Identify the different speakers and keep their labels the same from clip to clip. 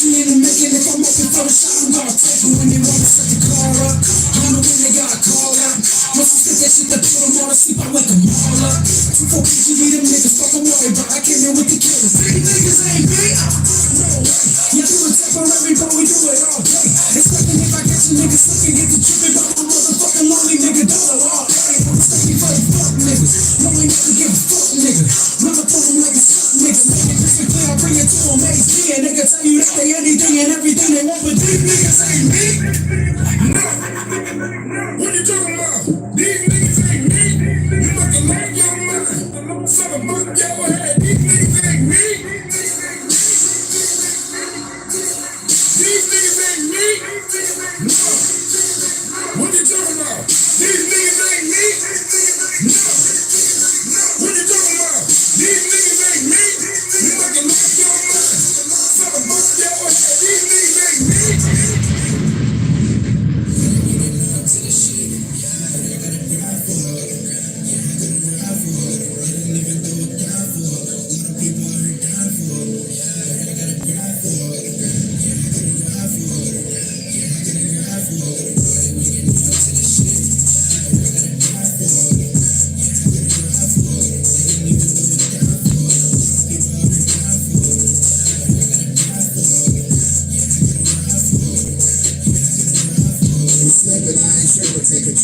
Speaker 1: history in the making. If I'm open for the shot, I'm gonna take it when they wanna set the car up. I know when they gotta call up. Once you spit that shit that put them all to sleep, I wake them all up. 2-4 PGV, them niggas fuck I'm worried about. I came in with the killers. These niggas ain't me. No way. Yeah, do it temporary, but we do it all day. Expecting if I catch you niggas looking, get the tripping by my motherfucking lonely nigga dollar all day. I'm steady for the fuck niggas. No, ain't never give a fuck nigga. Run up on them like a suck nigga. Make it crystal clear, I'll bring it to them HD. And nigga tell you that they anything and everything they want, but these niggas ain't me. No. What you talking about? These niggas ain't me. You looking like your mind. Son of a fuck your head. These niggas ain't me. These niggas ain't me. No. What you talking about? These niggas ain't me. No. What you talking about? These niggas ain't me. You looking like your mind. Son of a fuck your head. These niggas ain't me.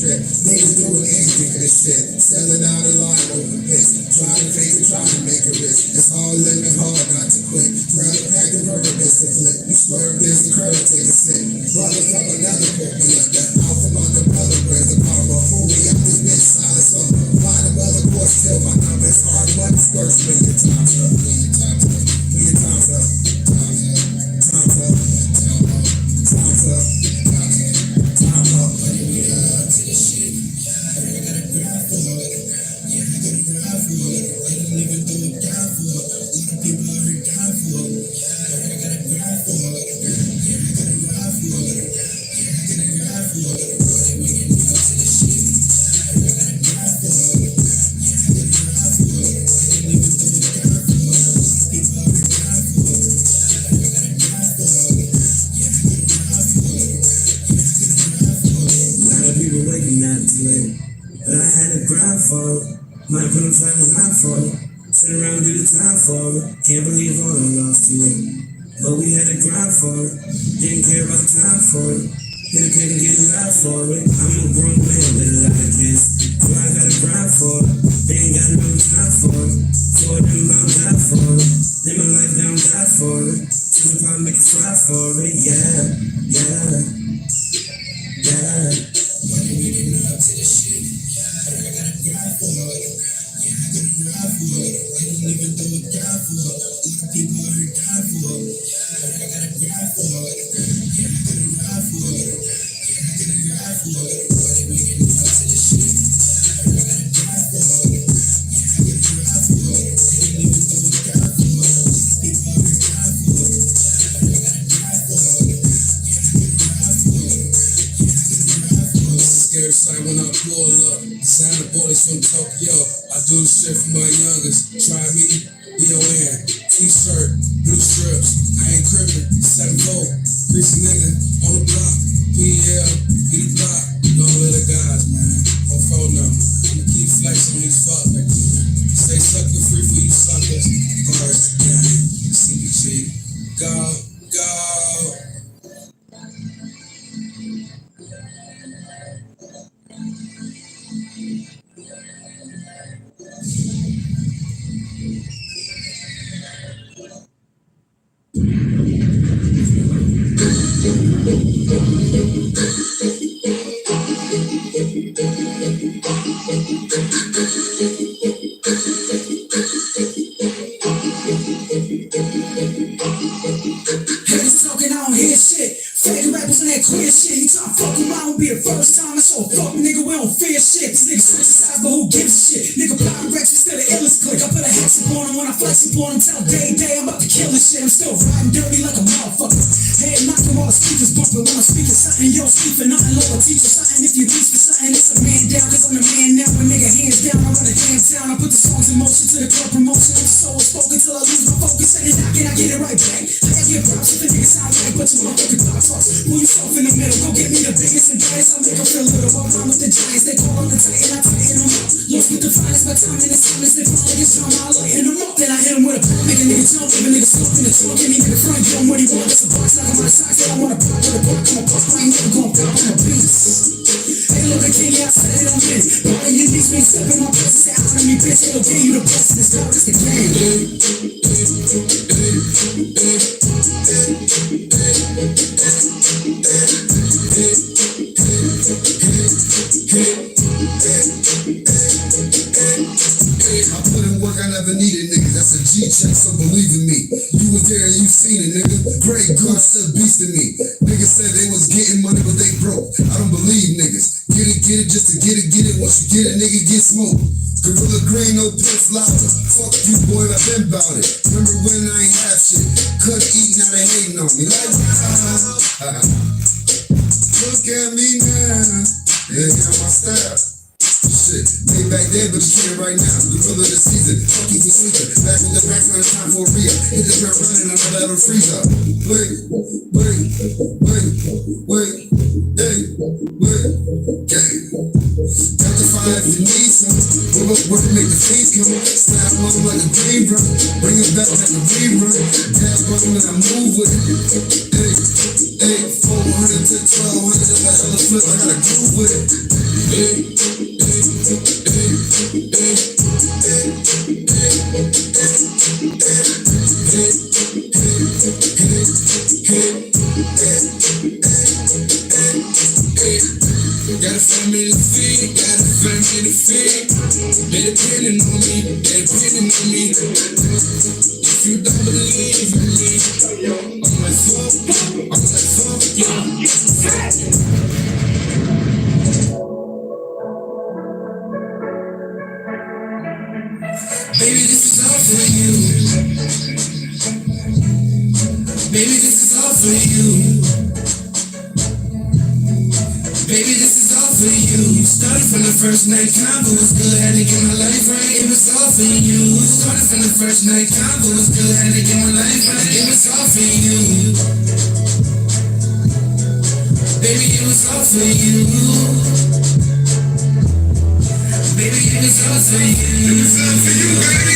Speaker 2: Niggas doing anything for this shit. Selling out a line over piss. Trying to fake it, trying to make a risk. It's all living hard not to quit. Brother pack the burger, miss the flip. You swerve, there's a curve, take a sip. Brother up another pick me up. The alpha on the brother brings the power. Pull me out this bitch, silence on. Find a brother course, till my number. It's hard money first. Bring your time's up. Bring your time's up. Bring your time's up. Time's up. Time's up. Time's up. Time's up.
Speaker 1: But I had to grind for it. Might put them flat and line for it. Sit around and do the time for it. Can't believe all I lost to it. But we had to grind for it. Didn't care about the time for it. Hit a pin and get live for it. I'm a grown man with a lot of kids. So I gotta grind for it. They ain't got no time for it. For them I'll die for it. Live my life down, die for it. So we probably make it fly for it. Yeah, yeah, yeah. We getting up to this shit. I gotta grind for it. Yeah, I gotta grind for it. I don't even do a guy for it. A lot of people already died for it. Yeah, I gotta grind for it. Yeah, I gotta grind for it. Yeah, I gotta grind for it. We getting up to this shit. I gotta grind for it. Yeah, I gotta grind for it. I don't even do a guy for it. A lot of people already died for it. Yeah, I gotta grind for it. Yeah, I gotta grind for it.
Speaker 3: Scary sight when I pull up. Designer borders from Tokyo. I do the shit for my youngest. Try me, B-O-N. T-shirt, blue strips. I ain't crippin'. 7-4. Greasy nigga on the block. PL, get the block. Don't let the guys, man. On phone number. I'ma keep flexing on these fuck niggas, man. Stay sucker free for you suckers. Bars, gang, CPG. Go, go.
Speaker 1: Haters talking, I don't hear shit. Fake rappers and that queer shit. You try to fuck with mine, won't be the first time. I saw a fuck nigga, we don't fear shit. These niggas switch sides, but who gives a shit? Nigga plotting Rex, we still the illest click. I put a hex upon him when I flex upon him. Tell day, I'm about to kill this shit. I'm still riding dirty like a motherfucker. Head knocking while the speakers bumping. When I'm speaking something, you don't speak for nothing. Lord, teach you something. If you reach for something, it's a man down. Cause I'm the man now. When nigga hands down, I run a damn town. I put the songs in motion to the club promotion. I'm so spoken till I lose my focus. And then I get it right back. I get props if the niggas out Pull yourself in the middle, go get me the biggest and baddest. I'll make them feel little. I rhyme with the giants, they call on the titan, I tighten them up. Lost with the finest, my time in the silence, they fly like it's drama, I lighten them up. Then I hit them with a pump, make a nigga jump, leave a nigga slump in the trunk. Give me nigga front, get him what he want, that's a box, knock him on the side, say I wanna pop with a buck, I'm a buck, I ain't never gon' pop on a beast. Hey, look at King, yeah, I said it, I'm in. All of your knees, me step in my place, say honor me, bitch, it'll give you the best in this club, it's the game.
Speaker 2: I put in work I never needed, nigga. That's a G-check, so believe in me. You was there and you seen it, nigga. Great goose still beasting me. Niggas said they was getting money, but they broke. I don't believe niggas. Get it, just to get it. Once you get it, nigga, get smoked. Gorilla green, no piss louder. Fuck you, boy, I've been bout it. Remember when I ain't have shit? Couldn't eat, now they hating on me. Like, look at me now. Yeah, got my style. Shit, made back then, but you can't right now. The middle of the season, fuck you for sleeping. Back with the back on time for real. Hit the ground running, I'm gonna let him freeze up. Wait, gang. Got the fire if you need some. Work to make the fees come. Slap on like a green run. Bring it back like a rerun. Dab on and I move with it. Hey, 400 to 1200, if I hella flip, I gotta groove with it.
Speaker 3: Got a family to feed, they depending on me, If you don't believe in me, I'm like fuck, Baby, this is all for you. Baby, this is all for you. Baby, this is all for you. Started from the first night, convo was good, had to get my life right. It was all for you. Started from the first night, convo was good, had to get my life right. It was all for you. Baby, it was all for you. Baby, it was all for you. It was all for you, baby.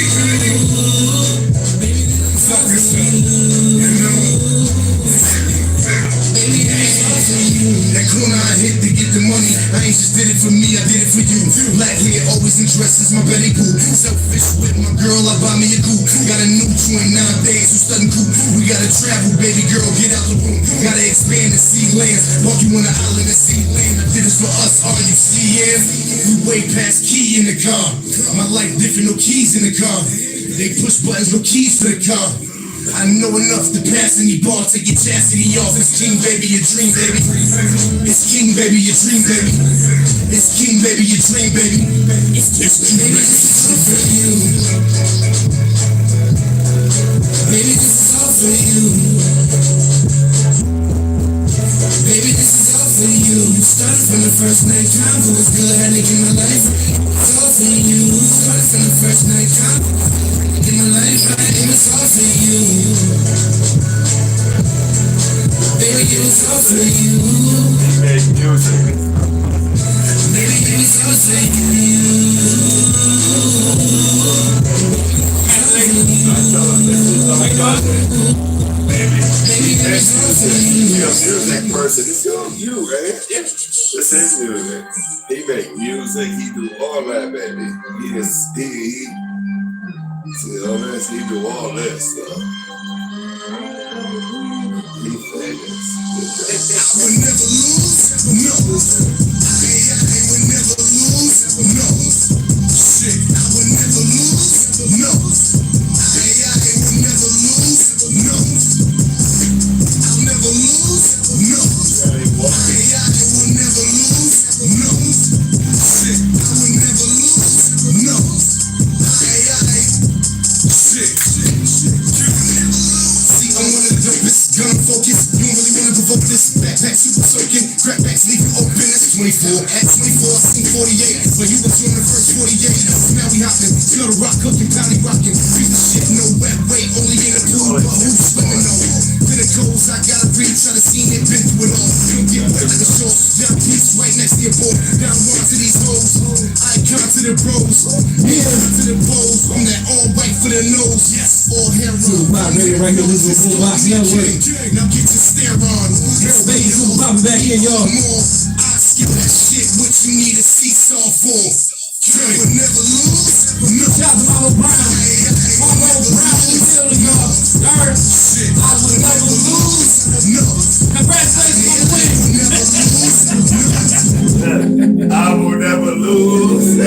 Speaker 3: Baby, it was all for you. You know. Baby, it was all for you.
Speaker 2: That corner I hit to get the money. I ain't just did it for me, I did it for you. Black hair always in dresses, my belly boo. Selfish with my girl, I buy me a coupe. Got a new twin nowadays who's studying cool. We gotta travel, baby girl, get out the room. Gotta expand and see lands. Walk you on the island and see land. I did this for us, all you see, yeah. We way past key in the car. My life different, no keys in the car. They push buttons, no keys to the car. I know enough to pass any bar, take your chastity off. It's king, baby, your dream, baby. It's king, baby, your dream, baby. It's king, baby, your dream, baby. It's king, baby, this is all for you. Baby, this is all for you. Baby, this is all for you. Started from the first night, convo was good, had to get my life right. It's all for you. Started from the first night, convo was good, had to get my life right. It was all for you. Baby, it was all for you.
Speaker 4: He made music.
Speaker 2: Baby, it was all for you.
Speaker 4: I tell him this is all I got. Baby, you're a music person. It's you, right? This is music. He make music. He do all that, baby. He see all this. He do all this stuff. He famous.
Speaker 2: I would never lose, no. I would never lose, no. Shit, I would never lose, no. I would never lose, no. I'll never lose, no. I would never lose, no. Shit, I would never lose, no. Shit. See, I'm one of the dopest, gun focus. You don't really wanna provoke this. Backpack super soaking, crackbacks leave you open. That's 24. At 24, I seen 48. But you was on the first 48. Now we hopping, smell the rock cooking, pounding rocking. Piece of shit, no wet weight, only in the pool. But who's swimming on? Pinnacles, I gotta breathe, try to see it, been through it all. like a show. Down peace right next to your boy. Down one to these hoes. Icon to the bros. Yeah, to the pose. I'm that all white for the nose. Yes, all hair on.
Speaker 1: Sizzlepopradio right here. This is Boombox Network.
Speaker 2: Now get your stare on.
Speaker 1: Baby, Sizzlepop back here, y'all.
Speaker 2: I skill that shit. What you need a seesaw for? You would never lose.
Speaker 1: Shout out to Mama Brown. Mama Brown in the building, y'all. Third, I would never lose.
Speaker 2: No.
Speaker 1: Congratulations on the win.
Speaker 4: I will never lose.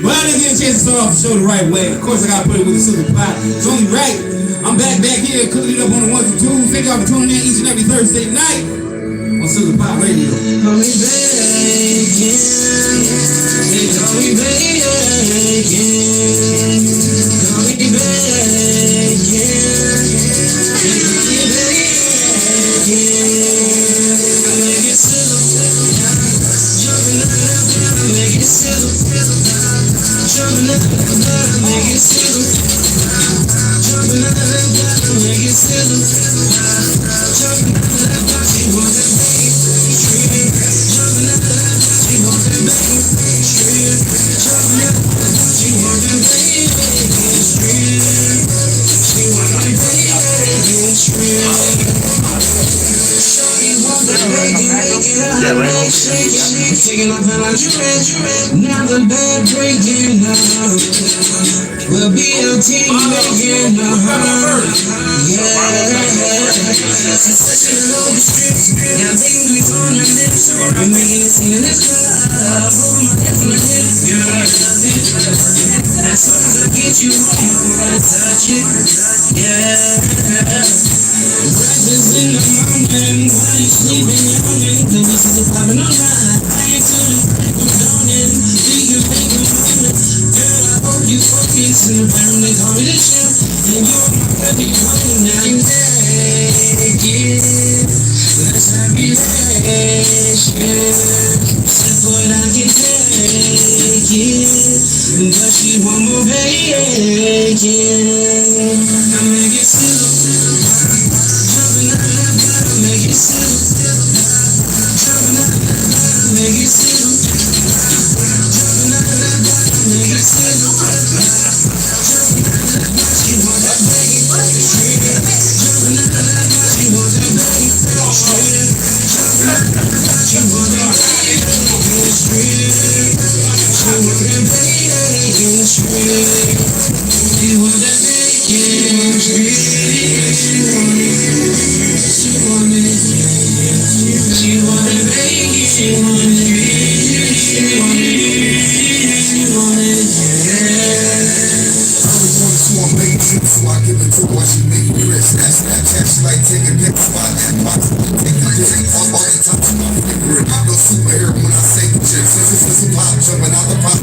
Speaker 1: Well, I didn't get a chance to start off the show the right way. Of course, I got to put it with the Sizzlepop. It's only right. I'm back here, cooking it up on the ones and twos. Thank y'all for tuning in each and every Thursday night on Sizzlepopradio.
Speaker 3: Call me back again. They call me back again. Call me back again. They call me back again. I make it sizzle. Jumping up, I make it sizzle. Jumping up, I make it sizzle. Jumping up, I make it sizzle. Jumping up, she wants it back. Jumping up, she wants it back. Jumping up, she wants it back. She wants it back. Shorty wants it back. Taking off her lingerie. Now the bed breaking up. We'll be a team making love. Yeah. Now things we on the lips. I'm making it sing in this club. Hold my hands on the hips. Girl, I love it. As soon as I get you, I wanna touch it. Yeah. Breakfast in the morning. While you sleeping, yawning. The missus are popping all night. I ain't feeling like I'm dawning. Do you think I'm moaning? Girl, I hope you focus. In the bedroom, they call me the chef. And you're my perfect home. Now you take it. Let's have relation. Said, boy, I can take it. But she want more bacon. I make it sizzle. Jumping out of that bottle, make it sizzle. Jumping out of that bottle, make it sizzle. Jumping out of that bottle, make it sizzle. Jumping out of that bottle, she want that bacon. Jumping out of that bottle, she want that bacon. Jumping out of that bottle, she want that bacon. She want that bacon. She want that
Speaker 2: So I give it to her while she making grits. Snapchat, she like taking pics while that box take a dick. All the time she my favorite. No superhero when I say the chick. Sizzle pop jumping out the pop.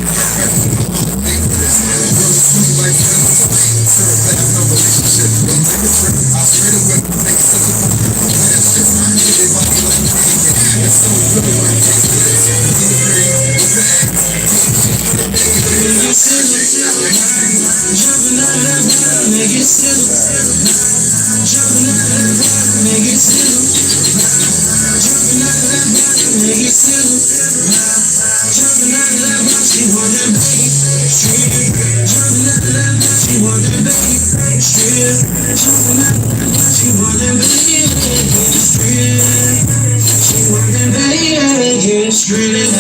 Speaker 2: Dangerous. Girl, sweet like serve that no relationship. Don't take a trip. I'll straight away make it sizzle pop. That shit. Everybody like bacon. It's so good when I taste this. In the green with the eggs.
Speaker 3: Jumping out of that bottle, make it sizzle. Jumping out of that bottle, make it sizzle. Jumping out of that bottle, make it sizzle. Jumping out of that bottle, she want that bacon. Jumping out of that bottle, she want that bacon. Jumping out of that bottle, she want that bacon. She want that bacon strip.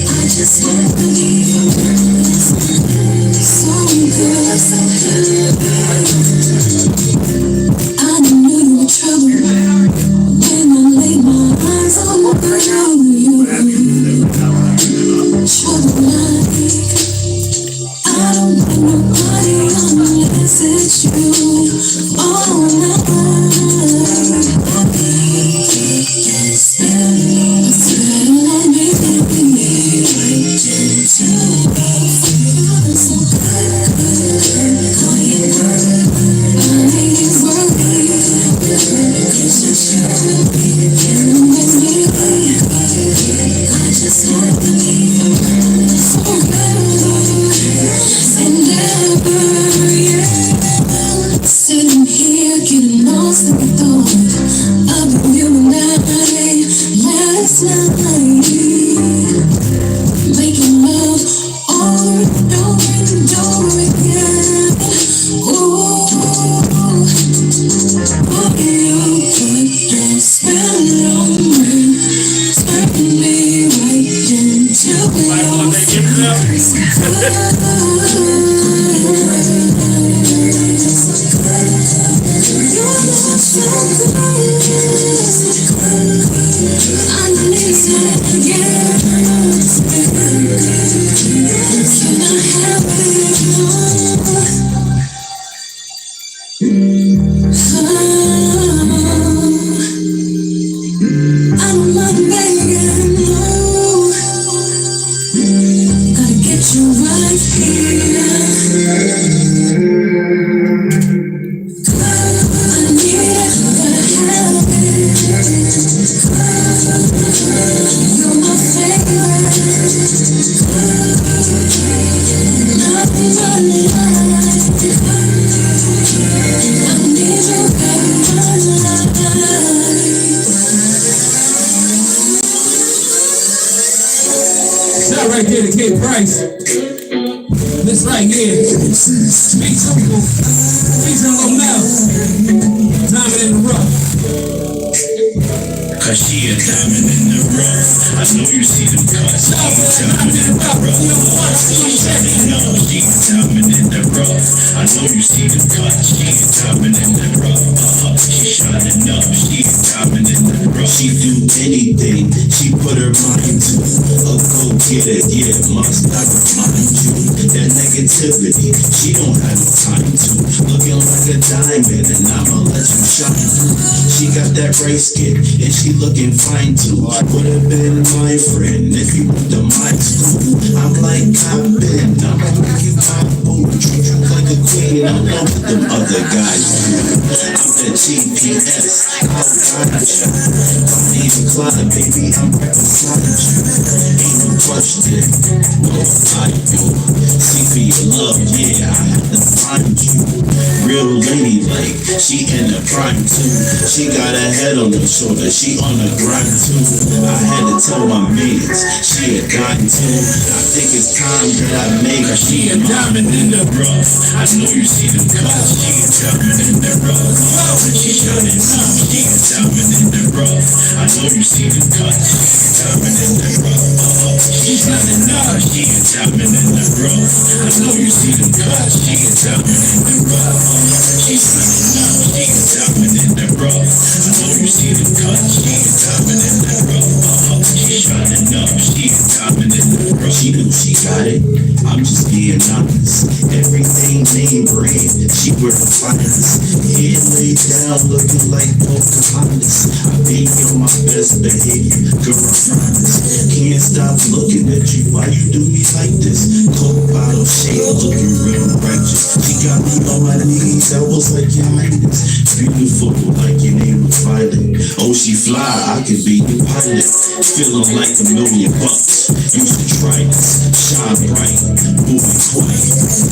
Speaker 5: I just wanna believe.
Speaker 1: thought of you and I last night, making love over and over again. Ooh, you put your spell on me, turn me right into your
Speaker 3: Right here to Kid Price. This right here. Speak Simple. Featuring Lil Mel. Diamond in the rough.
Speaker 5: Cause she a diamond in the rough. I know you see them cuts. She a diamond in the rough. She shining up. She a diamond in the rough. I know you see them cuts. She a diamond in the rough. She shining up. She a diamond in the rough.
Speaker 6: She do anything. She put her mind to. A go get it. Yeah, must I remind you that negativity. She don't have no time to. Looking like a diamond, and I'ma let you shine through. She got that bright skin, and she looking fine too. Would've been my friend if you went to my school. I'm like I've been, I'm like you my boo. Treat you like a queen, I know what them other guys do. I'm the GPS, I'll guide you. Don't need a clock, baby, I'm right beside you. Ain't no question, no I do. See for your love, yeah, I have to find you. Real lady like, she in the prime too. She got her head on her shoulder, she on the grind too. I had to tell my mates, she a dime too. I think it's time that I make her.
Speaker 5: She a diamond in the rough. I know you see them cuts. She a diamond in the rough. She shining up. She a diamond in the rough. I know you see them cuts. She a diamond in the rough. She shining up. She a diamond in the rough. I know you see them cuts. She a diamond in the rough. She shining up. She a diamond in the rough. I know you see them cuts. She a diamond in the rough. She shining up. She a diamond in the rough.
Speaker 6: She knew she got it, I'm just being honest. Everything name brand, she wear the finest. Head laid down, looking like Pocahontas. I be on my best behavior, girl, I promise. Can't stop looking at you, why you do me like this? Coke bottle shape, looking real righteous. She got me on my knees, I was like, your highness. Beautiful, like your name was Violet. Oh, she fly, I could be your pilot. Feeling like $1 million. You should try this, shine bright, moving quiet.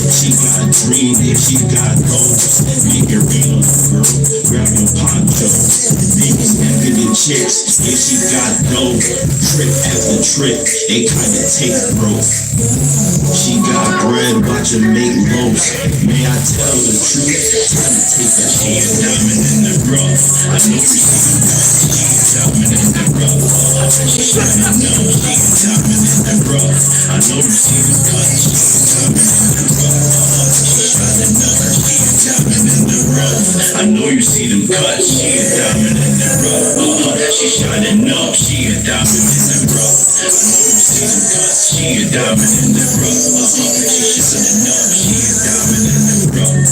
Speaker 6: She got dream and she got goals. Make it real, girl, grab your poncho. Niggas after the chicks, and she got dough. Trip after trip, it kinda take growth. She got bread, watch her make loaves. May I tell the truth? Time to take a
Speaker 5: She a diamond in the rough. I know you see them cuts. She a diamond in the rough. She shining up. She a diamond in the rough. I know you see them cuts. She a diamond in the rough. She shining up. She a diamond in the rough. I know you see them cuts. She a diamond in the rough. She shining up. She a diamond in the rough. I know you see them cuts. She a diamond in the rough. She shining up. She a diamond in the rough.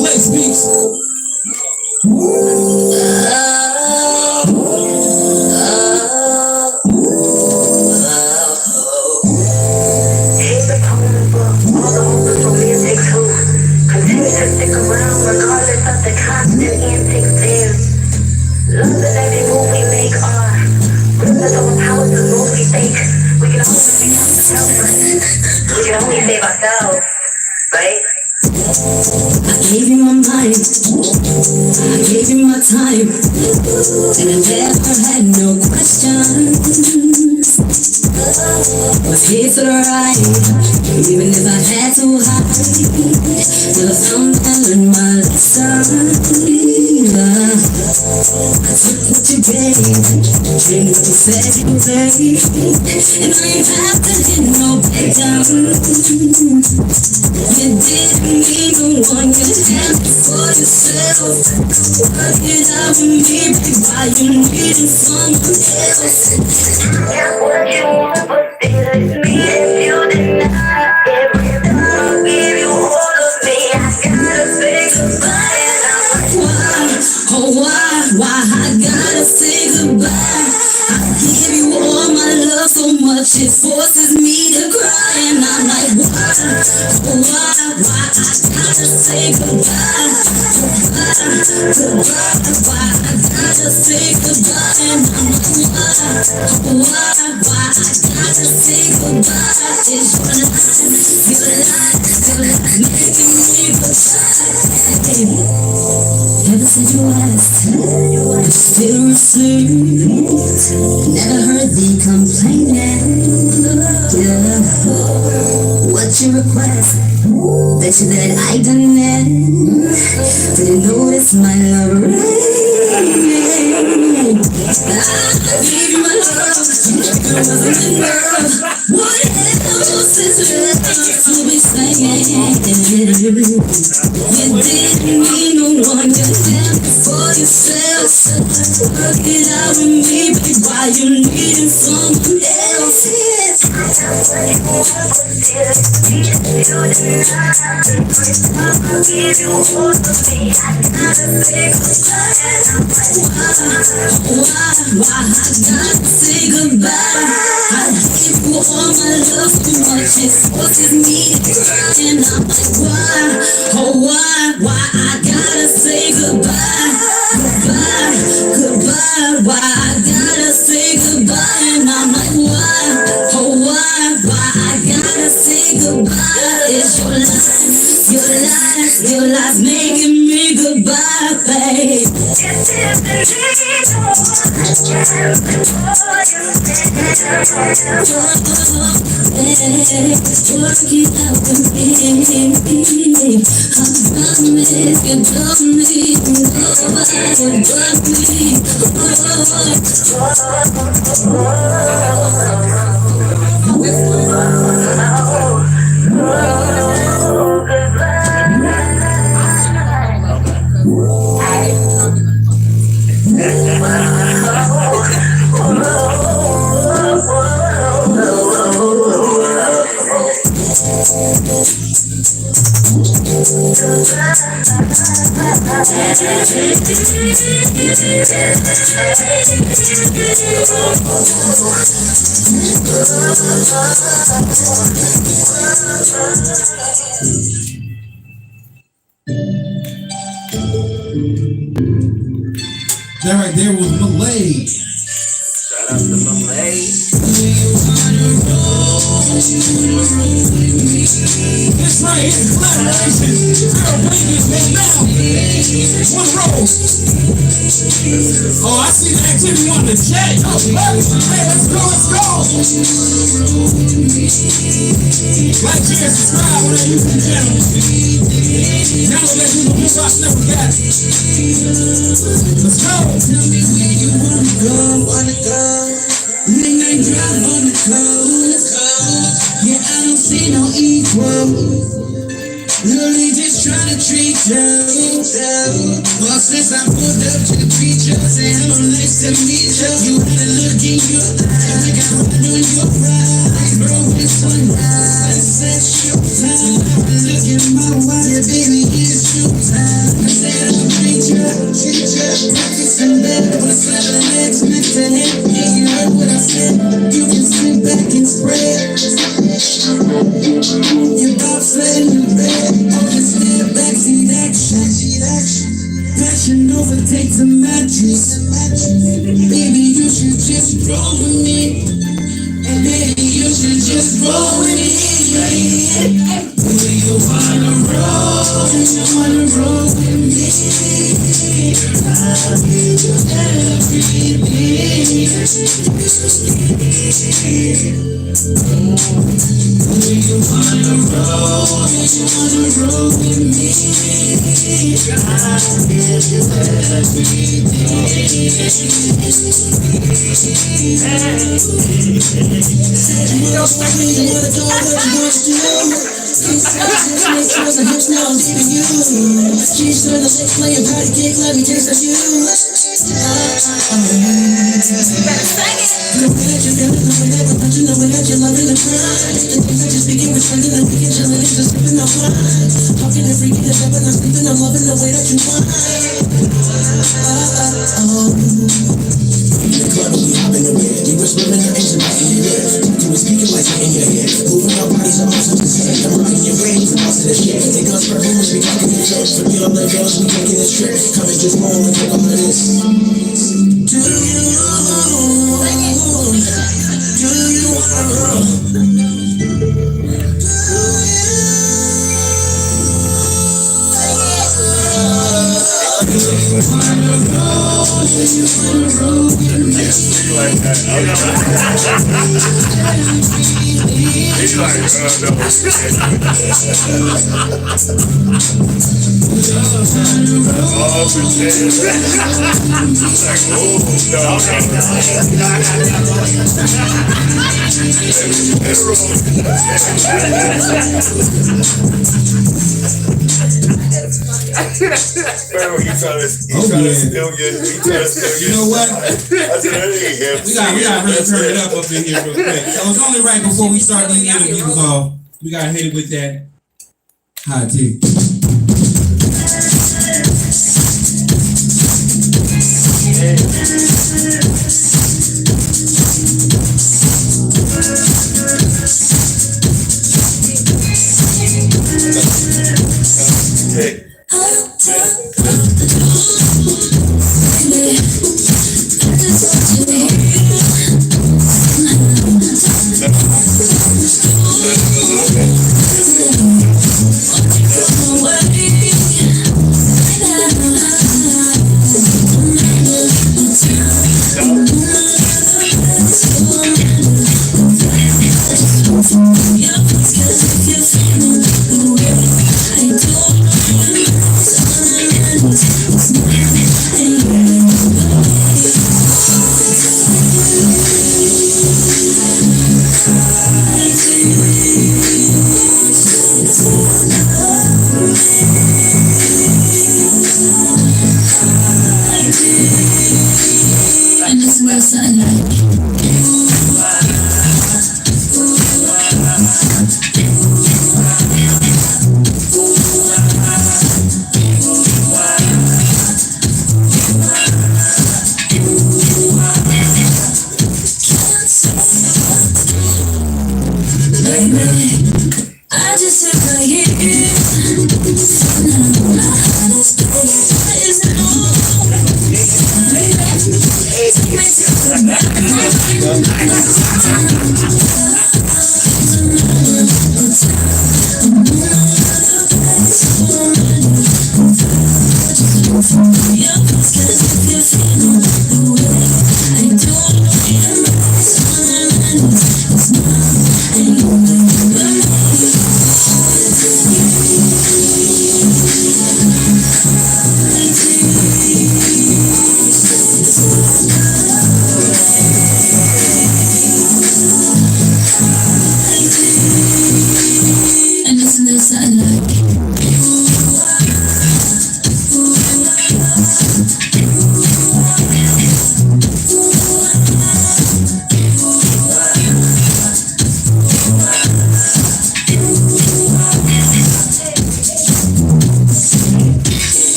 Speaker 3: Let's beats.
Speaker 7: Continue to stick around regardless of the constant every move we make are us overpowered the moves we think. We can only figure out ourselves, but we can only save ourselves, right?
Speaker 8: I gave you my mind, I gave you my time, and I never had no questions. Was here for the ride, even if I had to hide. Till I found and learned my lesson. I took what you gave, did what you said you would, and I ain't have to get no better. You didn't need no one, you had it for yourself. Work it out with me, baby, why you needing someone else?
Speaker 7: Got what you want, but still it's me that you deny. Every time I give you all of me, I gotta say goodbye. And I'm like,
Speaker 8: Why, oh why I gotta say goodbye? I give you all my love so much it forces me to cry. And I'm like, why, oh why I gotta say goodbye? Why I gotta say goodbye? And I'm like, why I gotta say goodbye? It's your life making me goodbye. Never said you asked, but still received. Never heard thee complaining. Yeah. What you request? Bet you that I done it. Didn't notice my love ring. I gave you my love, it wasn't enough. What else is left to be saying? You didn't need no one, you did it for yourself. Work it out with me, baby, why you needing someone else?
Speaker 7: I'll give you all of me, I gotta say
Speaker 8: Why I gotta say goodbye? I give you all my love so much it forces me to cry. And I'm like, why I gotta say goodbye? Goodbye, why I gotta say goodbye? And I'm like, why I gotta say goodbye? It's your life making me goodbye, babe. Work it out with me. I promise you don't need nobody
Speaker 2: That right there was Malay.
Speaker 4: Shout out to Malay.
Speaker 2: This right here is collaboration. Pharaohbacon'S now. One roll. Oh, I see the activity on the chat. Hey, let's go. Like, share, subscribe, whatever you can channel. Download that new Boombox, never got it. Let's go.
Speaker 8: Tell me where you wanna go. Midnight drive on the coast. Yeah, I don't see no equal. Really just trying to treat you. Well, since I pulled up to the preacher, say hello, nice to meet you. You had a look in your eyes, I got one on your eyes. Bro, it's sunrise, sunset showtime. Look at my watch, baby, it's showtime. I said I'm a preacher, practicing that. What's up, the next next to him? Yeah, you heard what I said. You can sit back and spread. Your bobsled in the bed. Overstand backseat action. Passion overtakes a mattress. roll with me. And baby, you should just roll with me. Do you wanna roll? Do you wanna roll with me? I'll give you everything. Do you wanna roll? Do you wanna roll with me? I'll give you everything. You don't like me, you wanna do what you want to do. She's trying to lick, playing party kick, let me taste of you. The way that you feel it, the way that you know that you're loving the crime. The things that you're speaking, we're spending the weekend chilling, it's just sipping on wine. Talking and freaking and jumping, I'm sleeping, I'm loving the way that you whine. In the club, we hop in the bed. You whispering the engine right in your ear. You were speaking like you're in your head. Moving our bodies are all something sad. I'm rocking your brain, you're lost in the shit. They guns for rumors, we talking in church. For me on the girls, we taking this trip. Come and just roll and take all of this. Do you wanna roll?
Speaker 4: He's like, no. Oh, he's like,
Speaker 9: You know what? We gotta really turn it up in here real quick. So it's only right before we start these interviews off. We gotta hit it with that hot tea.
Speaker 4: Hey.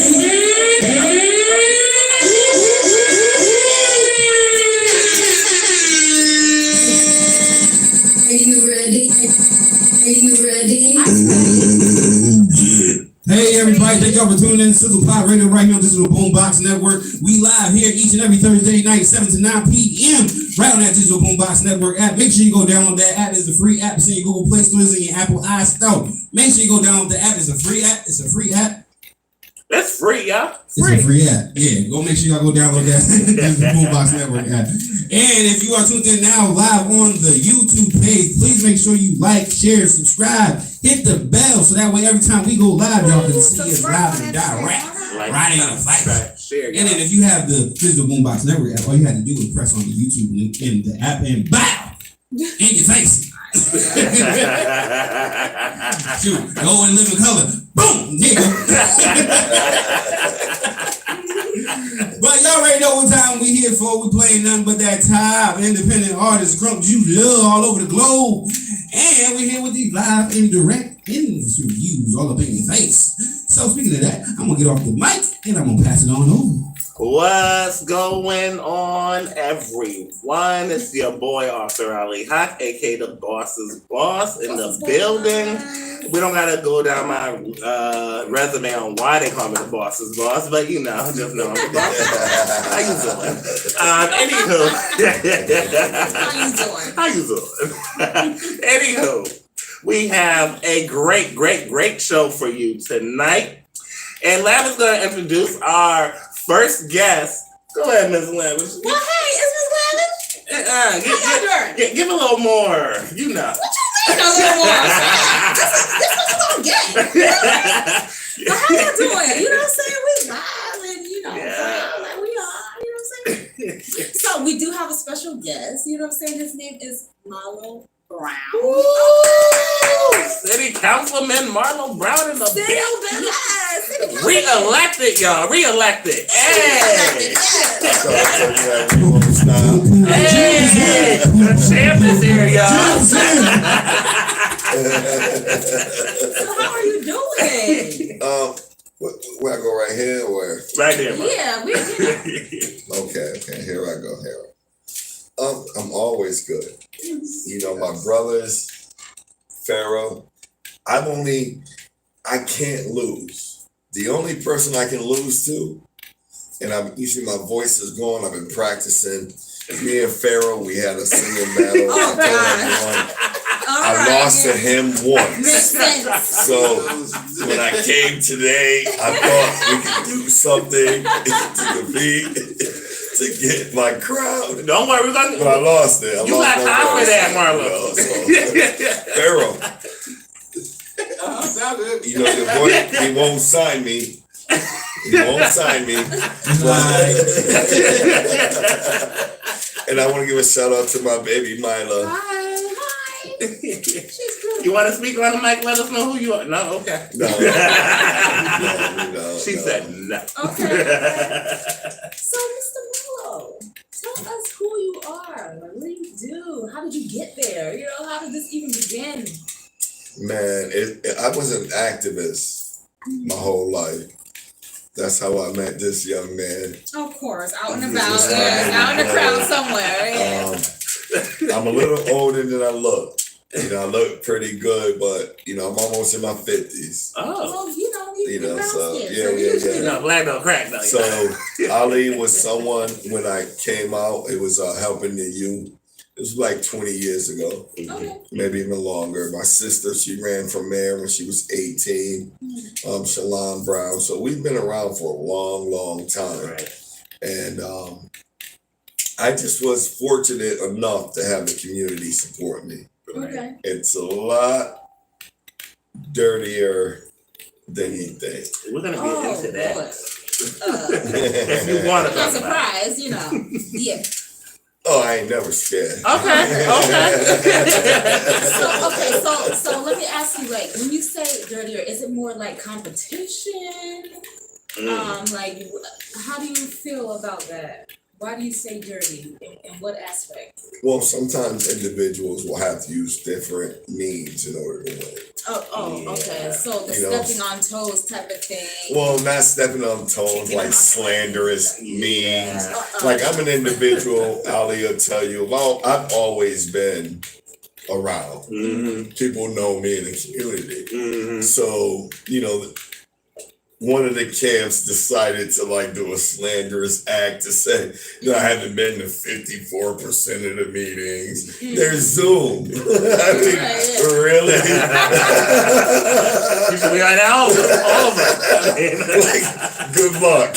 Speaker 9: Hey everybody, thank y'all for tuning in to Sizzlepopradio right here on Digital Boombox Network. We live here each and every Thursday night, 7 to 9 p.m. right on that Digital Boombox Network app. Make sure you go download that app. It's a free app. It's in your Google Play Store, it's in your Apple iStore. Make sure you go download the app. It's a free app. It's a free app.
Speaker 4: That's free, y'all.
Speaker 9: It's a free app. Yeah, go make sure y'all go download that Boombox Network app. And if you are tuned in now live on the YouTube page, please make sure you like, share, subscribe, hit the bell so that way every time we go live, y'all can see us live and direct. Right in the face. And then if you have the Digital Boombox Network app, all you have to do is press on the YouTube link in the app and bow in your face. Shoot, go and live in color. Boom! There you go. But y'all already know what time we here for. We playing nothing but that top independent artists, crunk you love all over the globe. And we here with these live and direct interviews all up in your face. So speaking of that, I'm gonna get off the mic and I'm gonna pass it on over.
Speaker 4: What's going on, everyone? It's your boy Arthur Ali Hawk, aka the Boss's Boss, in the building. We don't gotta go down my resume on why they call me the Boss's Boss, but you know, just know I'm the boss. How you doing? How you doing? Anywho, we have a great show for you tonight, and Lav is gonna introduce our first guest. Go ahead, Ms. Lavish.
Speaker 10: Well, hey, it's Ms. Lavish. How y'all doing?
Speaker 4: Give a little more, you know.
Speaker 10: What you mean a little more? This is what you gonna get. So how y'all doing? You know what I'm saying? We live and, you know, like we are, you know what I'm saying? So we do have a special guest, you know what I'm saying? His name is Marlo Brown.
Speaker 4: Ooh, City Councilman Marlo Brown in the building. Re-elected, y'all. Re-elected. Hey. Hey. The champ is here, y'all.
Speaker 10: So how are you doing?
Speaker 2: Where I go, right here or where?
Speaker 4: Right there, man.
Speaker 10: Yeah, we're here.
Speaker 2: Okay, here I go. I'm always good. You know, my brothers, Pharaoh, I can't lose. The only person I can lose to, and you see my voice is going, I've been practicing. Me and Pharaoh, we had a singing battle. I lost to him once. So when I came today, I thought we could do something to defeat, to get my crowd.
Speaker 4: Don't worry, we're gonna.
Speaker 2: But I lost it.
Speaker 4: You got time for that, Marlo.
Speaker 2: Pharaoh. You know, your boy, he won't sign me. He won't sign me. And I want to give a shout out to my baby, Mila.
Speaker 10: Hi.
Speaker 4: You want to speak on the mic? Let us know who you are. No, okay.
Speaker 2: No.
Speaker 4: She said no.
Speaker 10: Okay. So, Mr. Marlo, tell us who you are. What do you do? How did you get there? You know, how did this even begin?
Speaker 2: Man, I was an activist my whole life. That's how I met this young man.
Speaker 10: Of course, out and about, out in the crowd somewhere. Yeah.
Speaker 2: I'm a little older than I look. You know, I look pretty good, but you know, I'm almost in my 50s.
Speaker 10: Oh, well, you know,
Speaker 2: so
Speaker 10: yeah.
Speaker 4: You know, black don't crack though.
Speaker 2: So Ali was someone when I came out. It was helping the youth. It was like 20 years ago, maybe even longer. My sister, she ran for mayor when she was 18, Shalon Brown. So we've been around for a long time.
Speaker 4: Right.
Speaker 2: And I just was fortunate enough to have the community support me.
Speaker 10: Okay.
Speaker 2: It's a lot dirtier than you think.
Speaker 4: We're going to get into that.
Speaker 10: If
Speaker 4: you want to.
Speaker 10: I'm surprised, you know. Yeah.
Speaker 2: Oh, I ain't never scared.
Speaker 4: Okay.
Speaker 10: So let me ask you, like, when you say dirtier, is it more like competition? Like, how do you feel about that? Why do you say dirty? In what aspect?
Speaker 2: Well, sometimes individuals will have to use different means in order to win.
Speaker 10: Okay. So the
Speaker 4: You know.
Speaker 10: stepping on toes type of thing.
Speaker 4: Well, not stepping on toes, like slanderous, mean. Like I'm an individual, Ali will tell you, I've always been around. People know me in the community. So, you know, one of the camps decided to like do a slanderous act to say, I haven't been to 54% of the meetings. They're Zoom. I mean, really?
Speaker 11: You should be like that all of it.
Speaker 4: Like, good luck.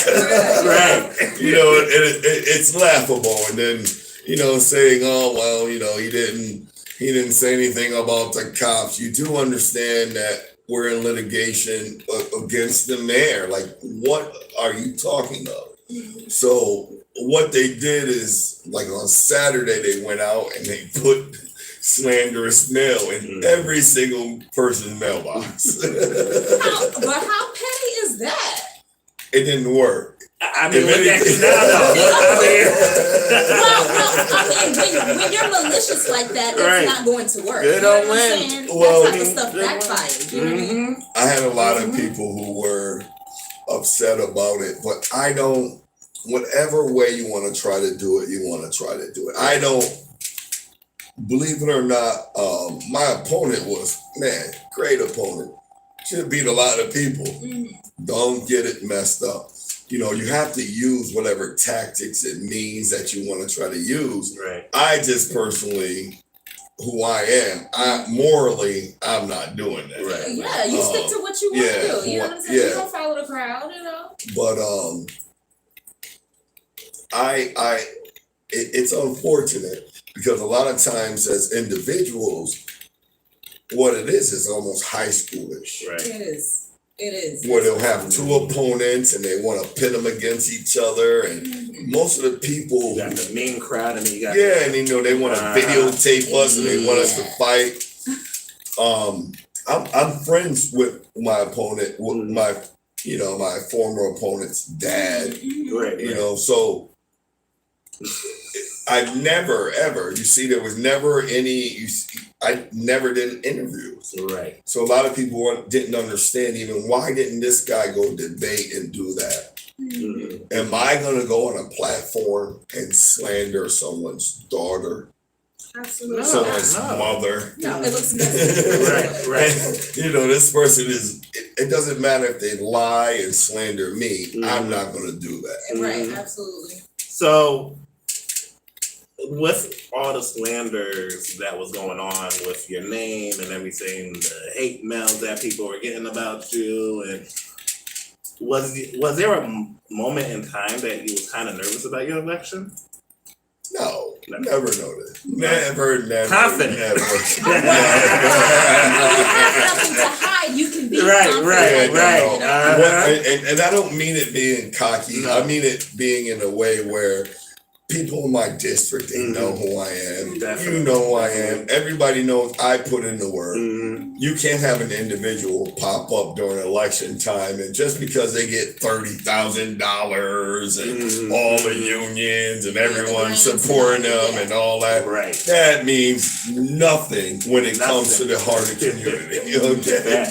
Speaker 11: Right.
Speaker 4: You know, it's laughable. And then, you know, saying, oh, well, you know, he didn't say anything about the cops. You do understand that we're in litigation against the mayor. Like, what are you talking about? So what they did is, like on Saturday, they went out and they put slanderous mail in every single person's mailbox.
Speaker 10: But how petty is that?
Speaker 4: It didn't work.
Speaker 11: I mean, look at you now,
Speaker 10: Well, when you're malicious like that, it's not going to work.
Speaker 11: Good
Speaker 10: You know
Speaker 11: old
Speaker 10: what I'm
Speaker 11: win.
Speaker 10: saying?
Speaker 4: Well,
Speaker 10: that type of stuff backfires. You know what I mean?
Speaker 4: I had a lot of people who were upset about it, but I don't, whatever way you want to try to do it, you want to try to do it. I don't, believe it or not, my opponent was, man, great opponent. Should beat a lot of people. Don't get it messed up. You know, you have to use whatever tactics it means that you want to try to use.
Speaker 11: Right.
Speaker 4: I just personally, who I am, morally, I'm not doing that.
Speaker 11: Right.
Speaker 10: Yeah, you stick to what you want to do. You know what I'm saying?
Speaker 4: Yeah.
Speaker 10: You don't follow the crowd, you know?
Speaker 4: But it's unfortunate because a lot of times as individuals, what it is almost high schoolish.
Speaker 11: Right.
Speaker 10: It is. It is.
Speaker 4: Where they'll have two opponents and they want to pit them against each other, and most of the people,
Speaker 11: You got the mean crowd, and then you got
Speaker 4: and you know they want to videotape us and they want us to fight. I'm friends with my opponent, with my former opponent's dad.
Speaker 11: Right.
Speaker 4: You know, so I never ever. You see, there was never any. I never did interviews.
Speaker 11: Right.
Speaker 4: So a lot of people didn't understand even why didn't this guy go debate and do that? Am I going to go on a platform and slander someone's daughter?
Speaker 10: Absolutely.
Speaker 4: Someone's mother?
Speaker 10: No, it looks messy.
Speaker 11: Right.
Speaker 4: You know, this person is, it doesn't matter if they lie and slander me. I'm not going to do that.
Speaker 10: Right, absolutely.
Speaker 11: So, with all the slanders that was going on with your name and everything, the hate mails that people were getting about you, and was there a moment in time that you was kind of nervous about your election?
Speaker 4: No, never noticed. Never.
Speaker 11: Confident.
Speaker 4: Never.
Speaker 10: You have nothing to hide. You can be
Speaker 11: Right.
Speaker 4: And I don't mean it being cocky.
Speaker 11: No.
Speaker 4: I mean it being in a way where people in my district, they know who I am.
Speaker 11: Definitely.
Speaker 4: You know who I am. Everybody knows I put in the work. You can't have an individual pop up during election time and just because they get $30,000 and all the unions and everyone supporting them and all that.
Speaker 11: Right.
Speaker 4: That means nothing when it comes to the heart of the community. Okay.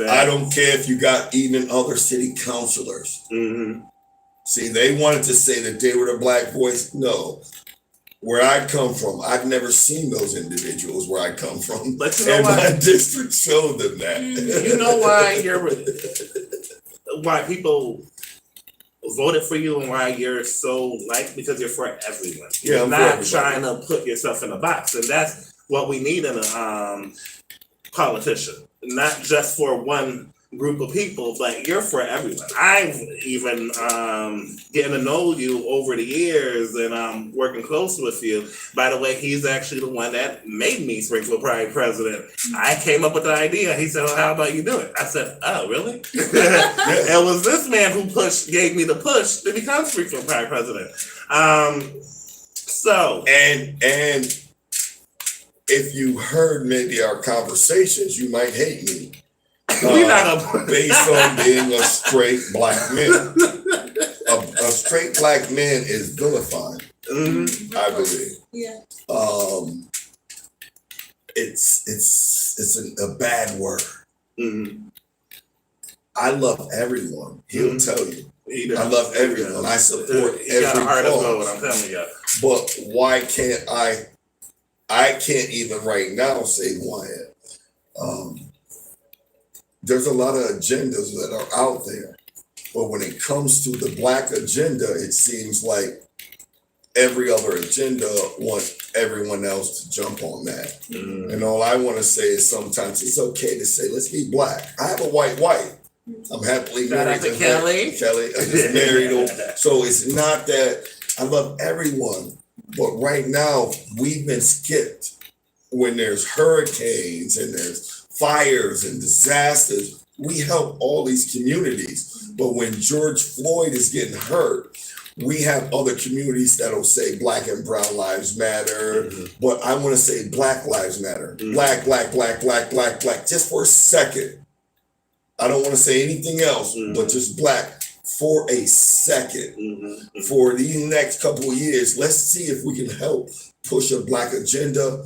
Speaker 4: I don't care if you got even other city councilors. See, they wanted to say that they were the black voice. No. Where I come from, I've never seen those individuals where I come from.
Speaker 11: But you know
Speaker 4: and
Speaker 11: why?
Speaker 4: my district showed them that.
Speaker 11: You know why people voted for you and why you're so liked? Because you're for everyone.
Speaker 4: Yeah,
Speaker 11: You're
Speaker 4: I'm for
Speaker 11: not
Speaker 4: everybody.
Speaker 11: trying to put yourself in a box. And that's what we need in a politician. Not just for one group of people, but you're for everyone. I've even getting to know you over the years and working close with you. By the way, he's actually the one that made me Springfield Pride president. I came up with the idea. He said, well, how about you do it? I said, oh, really? It was this man who gave me the push to become Springfield Pride president.
Speaker 4: And if you heard maybe our conversations, you might hate me. Based on being a straight black man. A straight black man is vilified, I believe.
Speaker 10: Yeah.
Speaker 4: It's it's a bad word.
Speaker 11: Mm-hmm.
Speaker 4: I love everyone. He'll tell you.
Speaker 11: I
Speaker 4: love everyone. I support
Speaker 11: he got a
Speaker 4: every
Speaker 11: heart of
Speaker 4: cause.
Speaker 11: gold, I'm telling you.
Speaker 4: But why can't I can't even right now say why. There's a lot of agendas that are out there. But when it comes to the Black agenda, it seems like every other agenda wants everyone else to jump on that.
Speaker 11: Mm-hmm.
Speaker 4: And all I want to say is sometimes it's okay to say, let's be Black. I have a white wife. I'm happily
Speaker 11: Shout
Speaker 4: married
Speaker 11: out to
Speaker 4: her.
Speaker 11: Kelly.
Speaker 4: Kelly, I just married her. So it's not that I love everyone, but right now we've been skipped when there's hurricanes and there's fires and disasters. We help all these communities, but when George Floyd is getting hurt, we have other communities that'll say Black and Brown Lives Matter, but I want to say Black Lives Matter. Black, just for a second. I don't want to say anything else, but just Black for a second. For these next couple of years, let's see if we can help push a Black agenda,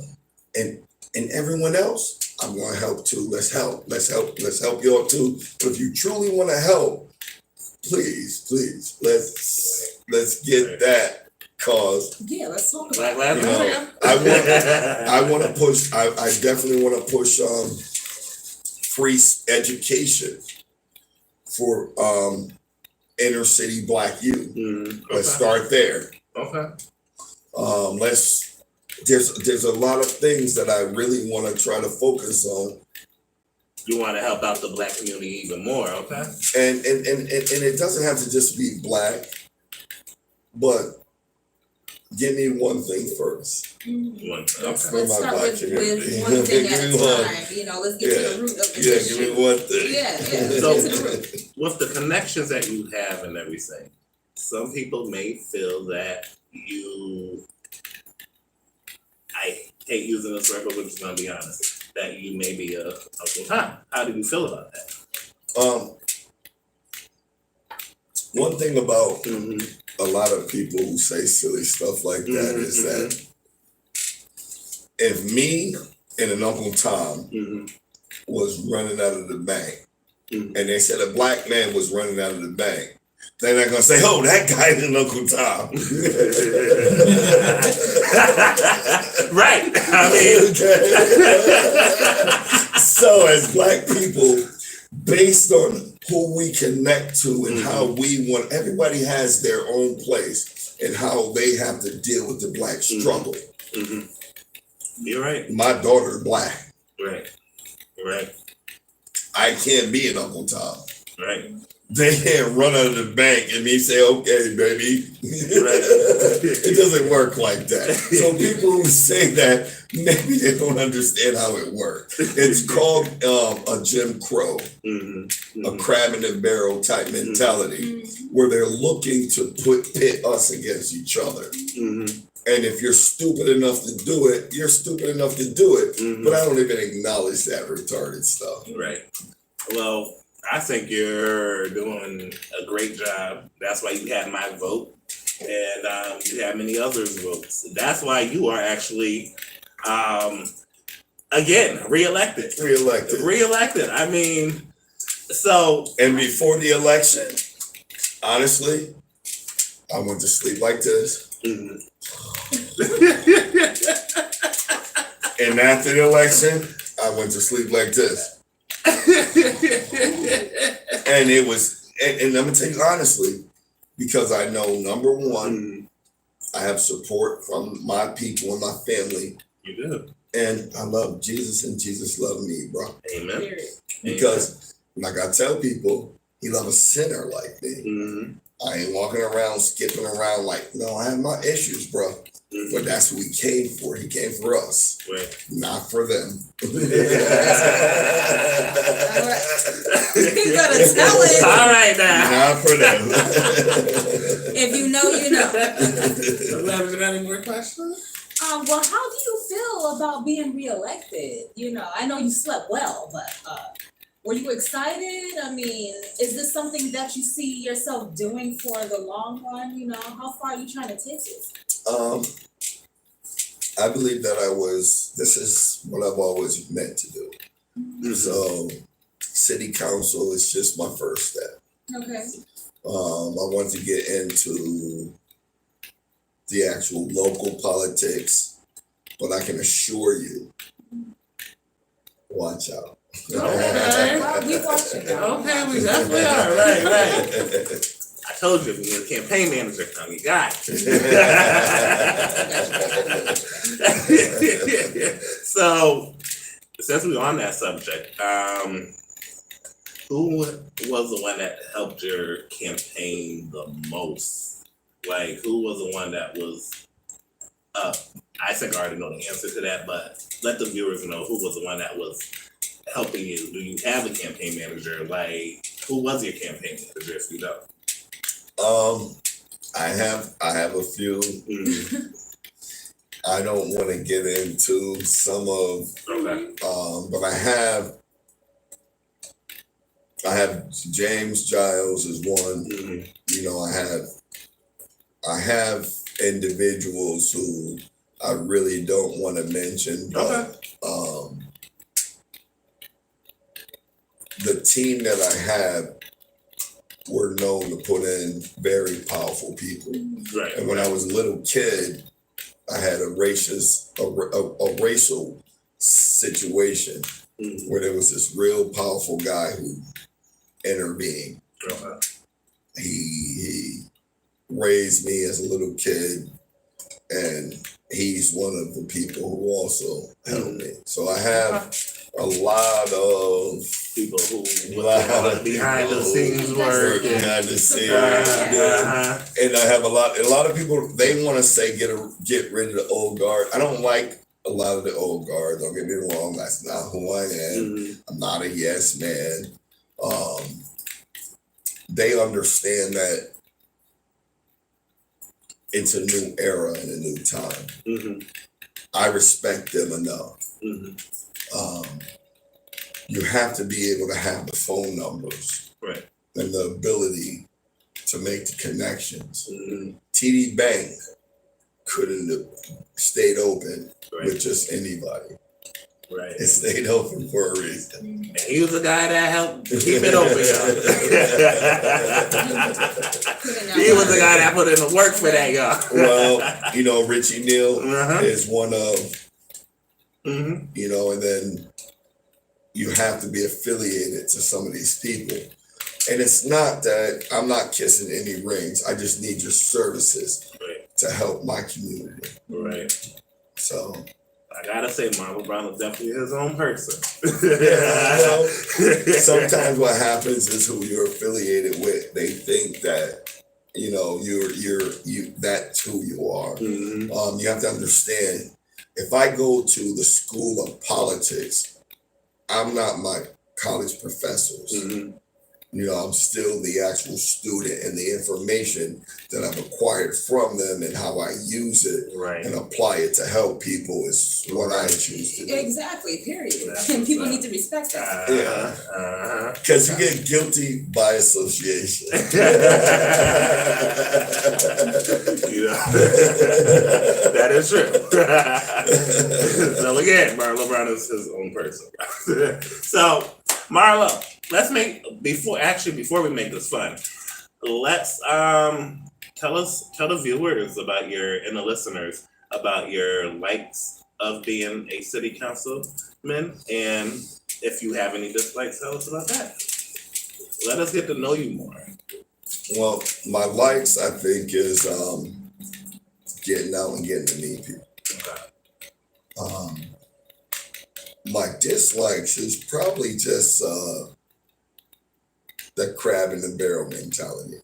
Speaker 4: and everyone else, I'm going to help too. Let's help y'all too. But if you truly want to help, please, let's get that cause.
Speaker 10: Yeah, let's talk about
Speaker 11: Black Lives
Speaker 4: Matter. I want to push. I definitely want to push free education for inner city Black youth. Let's start there.
Speaker 11: Okay.
Speaker 4: There's a lot of things that I really want to try to focus on.
Speaker 11: You want to help out the Black community even more, okay?
Speaker 4: And it doesn't have to just be Black, but give me one thing first.
Speaker 10: Let's start with one thing at a time. Let's get to the root of the issue.
Speaker 4: Give me one thing.
Speaker 11: So with the connections that you have and everything, some people may feel that I hate using this word, but we're just gonna be honest, that you may be a Uncle Tom. How do you feel about that?
Speaker 4: One thing about a lot of people who say silly stuff like that is that if me and an Uncle Tom was running out of the bank, and they said a Black man was running out of the bank, they're not gonna say, "Oh, that guy's an Uncle Tom."
Speaker 11: Right. I mean,
Speaker 4: so as Black people, based on who we connect to and how we want, everybody has their own place and how they have to deal with the Black struggle.
Speaker 11: You're right.
Speaker 4: My daughter Black.
Speaker 11: Right.
Speaker 4: I can't be an Uncle Tom.
Speaker 11: Right.
Speaker 4: They can't run out of the bank and me say, "Okay, baby." It doesn't work like that. So people who say that, maybe they don't understand how it works. It's called a Jim Crow, a crab in the barrel type mentality, where they're looking to pit us against each other. And if you're stupid enough to do it, you're stupid enough to do it. But I don't even acknowledge that retarded stuff.
Speaker 11: Right. Well, I think you're doing a great job. That's why you have my vote, and you have many others' votes. That's why you are actually, again, reelected. I mean, so. And
Speaker 4: before the election, honestly, I went to sleep like this. And after the election, I went to sleep like this. And it was, and I'm gonna tell you honestly, because I know, number one, I have support from my people and my family.
Speaker 11: You do.
Speaker 4: And I love Jesus and Jesus loved me, bro.
Speaker 11: Amen.
Speaker 4: Because like I tell people, he loves a sinner like me. I ain't walking around, skipping around like, no, I have my issues, bro. But that's who he came for. He came for us, not for them.
Speaker 10: You gotta tell it.
Speaker 11: All right now.
Speaker 4: Not for them.
Speaker 10: If you know, you know.
Speaker 11: Any more questions?
Speaker 10: Well, how do you feel about being reelected? I know you slept well, but were you excited? I mean, is this something that you see yourself doing for the long run? How far are you trying to take this?
Speaker 4: I believe that this is what I've always meant to do. So city council is just my first step.
Speaker 10: Okay.
Speaker 4: I want to get into the actual local politics, but I can assure you, watch out.
Speaker 11: Okay.
Speaker 10: Well, we watching now.
Speaker 11: Okay, we definitely are. Right. I told you, you're a campaign manager, come, you got it. So, since we're on that subject, who was the one that helped your campaign the most? Like, who was the one that was I think I already know the answer to that, but let the viewers know who was the one that was helping you. Do you have a campaign manager? Like, who was your campaign manager if you don't?
Speaker 4: I have a few. I don't want to get into some of, but I have James Giles is one. You know, I have individuals who I really don't want to mention, but the team that I have were known to put in very powerful people.
Speaker 11: Right.
Speaker 4: And when I was a little kid, I had a racial situation where there was this real powerful guy who intervened. He raised me as a little kid, and he's one of the people who also helped me. So I have a lot of
Speaker 11: people who behind the scenes work.
Speaker 4: Behind the scenes. And I have a lot of people, they want to say get rid of the old guard. I don't like a lot of the old guard. Don't get me wrong. That's not who I am. I'm not a yes man. They understand that it's a new era and a new time. I respect them enough. You have to be able to have the phone numbers and the ability to make the connections. TD Bank couldn't have stayed open with just anybody. It stayed open for a reason.
Speaker 11: And he was the guy that helped keep it open, y'all. He was the guy that put in the work for that, y'all.
Speaker 4: Well, you know, Richie Neal is one of, you know, and then you have to be affiliated to some of these people. And it's not that I'm not kissing any rings. I just need your services to help my community. So
Speaker 11: I gotta say, Marlon Brown is definitely his own person.
Speaker 4: Well, sometimes what happens is who you're affiliated with, they think that, you know, that's who you are. You have to understand, if I go to the school of politics, I'm not my college professors. You know, I'm still the actual student, and the information that I've acquired from them and how I use it and apply it to help people is what I choose to do.
Speaker 10: Exactly, period. And people need to respect that.
Speaker 4: Because you get guilty by association.
Speaker 11: That is true. So again, Marlo Brown is his own person. So, Marlo, let's before we make this fun, let's tell the viewers about and the listeners about your likes of being a city councilman, and if you have any dislikes, tell us about that. Let us get to know you more.
Speaker 4: Well, my likes, I think, is getting out and getting to meet people. My dislikes is probably just the crab in the barrel mentality.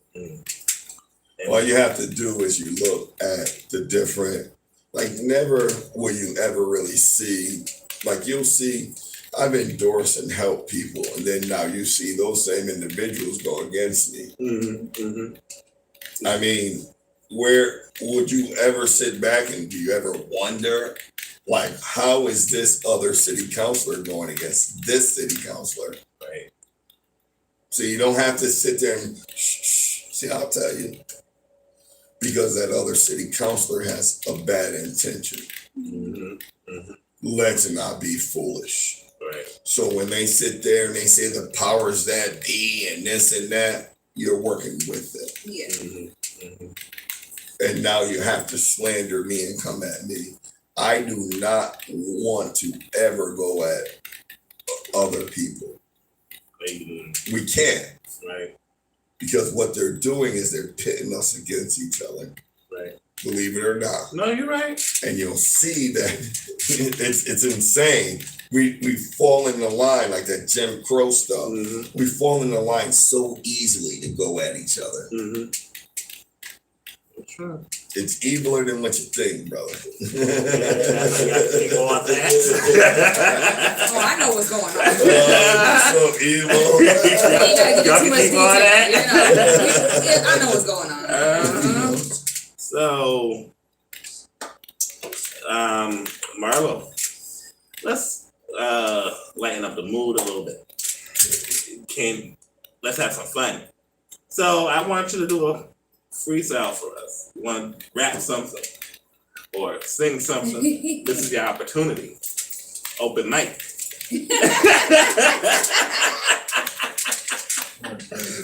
Speaker 4: All you have to do is you look at the different, like never will you ever really see, like you'll see, I've endorsed and helped people, and then now you see those same individuals go against me. I mean, where would you ever sit back and do you ever wonder, like, how is this other city councilor going against this city councilor? So you don't have to sit there and see, I'll tell you, because that other city councilor has a bad intention. Let's not be foolish.
Speaker 11: Right.
Speaker 4: So when they sit there and they say the powers that be and this and that, you're working with it.
Speaker 10: Yeah.
Speaker 4: And now you have to slander me and come at me. I do not want to ever go at other people. We can't.
Speaker 11: Right.
Speaker 4: Because what they're doing is they're pitting us against each other.
Speaker 11: Right.
Speaker 4: Believe it or not.
Speaker 11: No, you're right.
Speaker 4: And you'll see that it's insane. We fall in the line like that Jim Crow stuff. We fall in the line so easily to go at each other.
Speaker 11: That's right.
Speaker 4: It's eviler than what you think, brother.
Speaker 10: Oh, I know what's going on.
Speaker 4: So evil.
Speaker 10: Y'all can keep on that. I know what's going on.
Speaker 11: So, Marlo, let's lighten up the mood a little bit. Let's have some fun. So I want you to do a freestyle for us. You want to rap something or sing something? This is your opportunity. Open mic.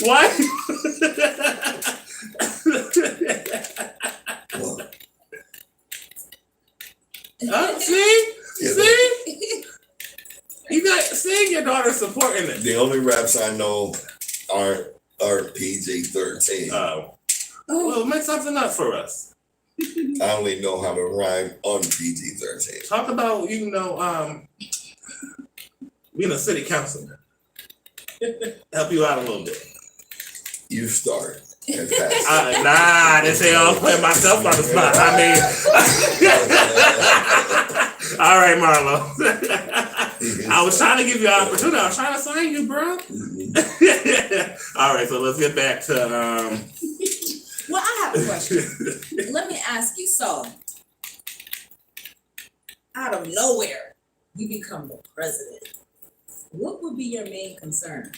Speaker 11: What? See? You got your daughter supporting it.
Speaker 4: The only raps I know are PG-13.
Speaker 11: Oh. Well, make something up for us.
Speaker 4: I only know how to rhyme on PG-13.
Speaker 11: Talk about, being a city councilman. Help you out a little bit.
Speaker 4: You start and pass.
Speaker 11: This ain't all putting myself on the spot. All right, Marlo. I was trying to give you an opportunity. I was trying to sign you, bro. All right, so let's get back to.
Speaker 10: Well, I have a question. Let me ask you. So, out of nowhere, you become the president. What would be your main concern?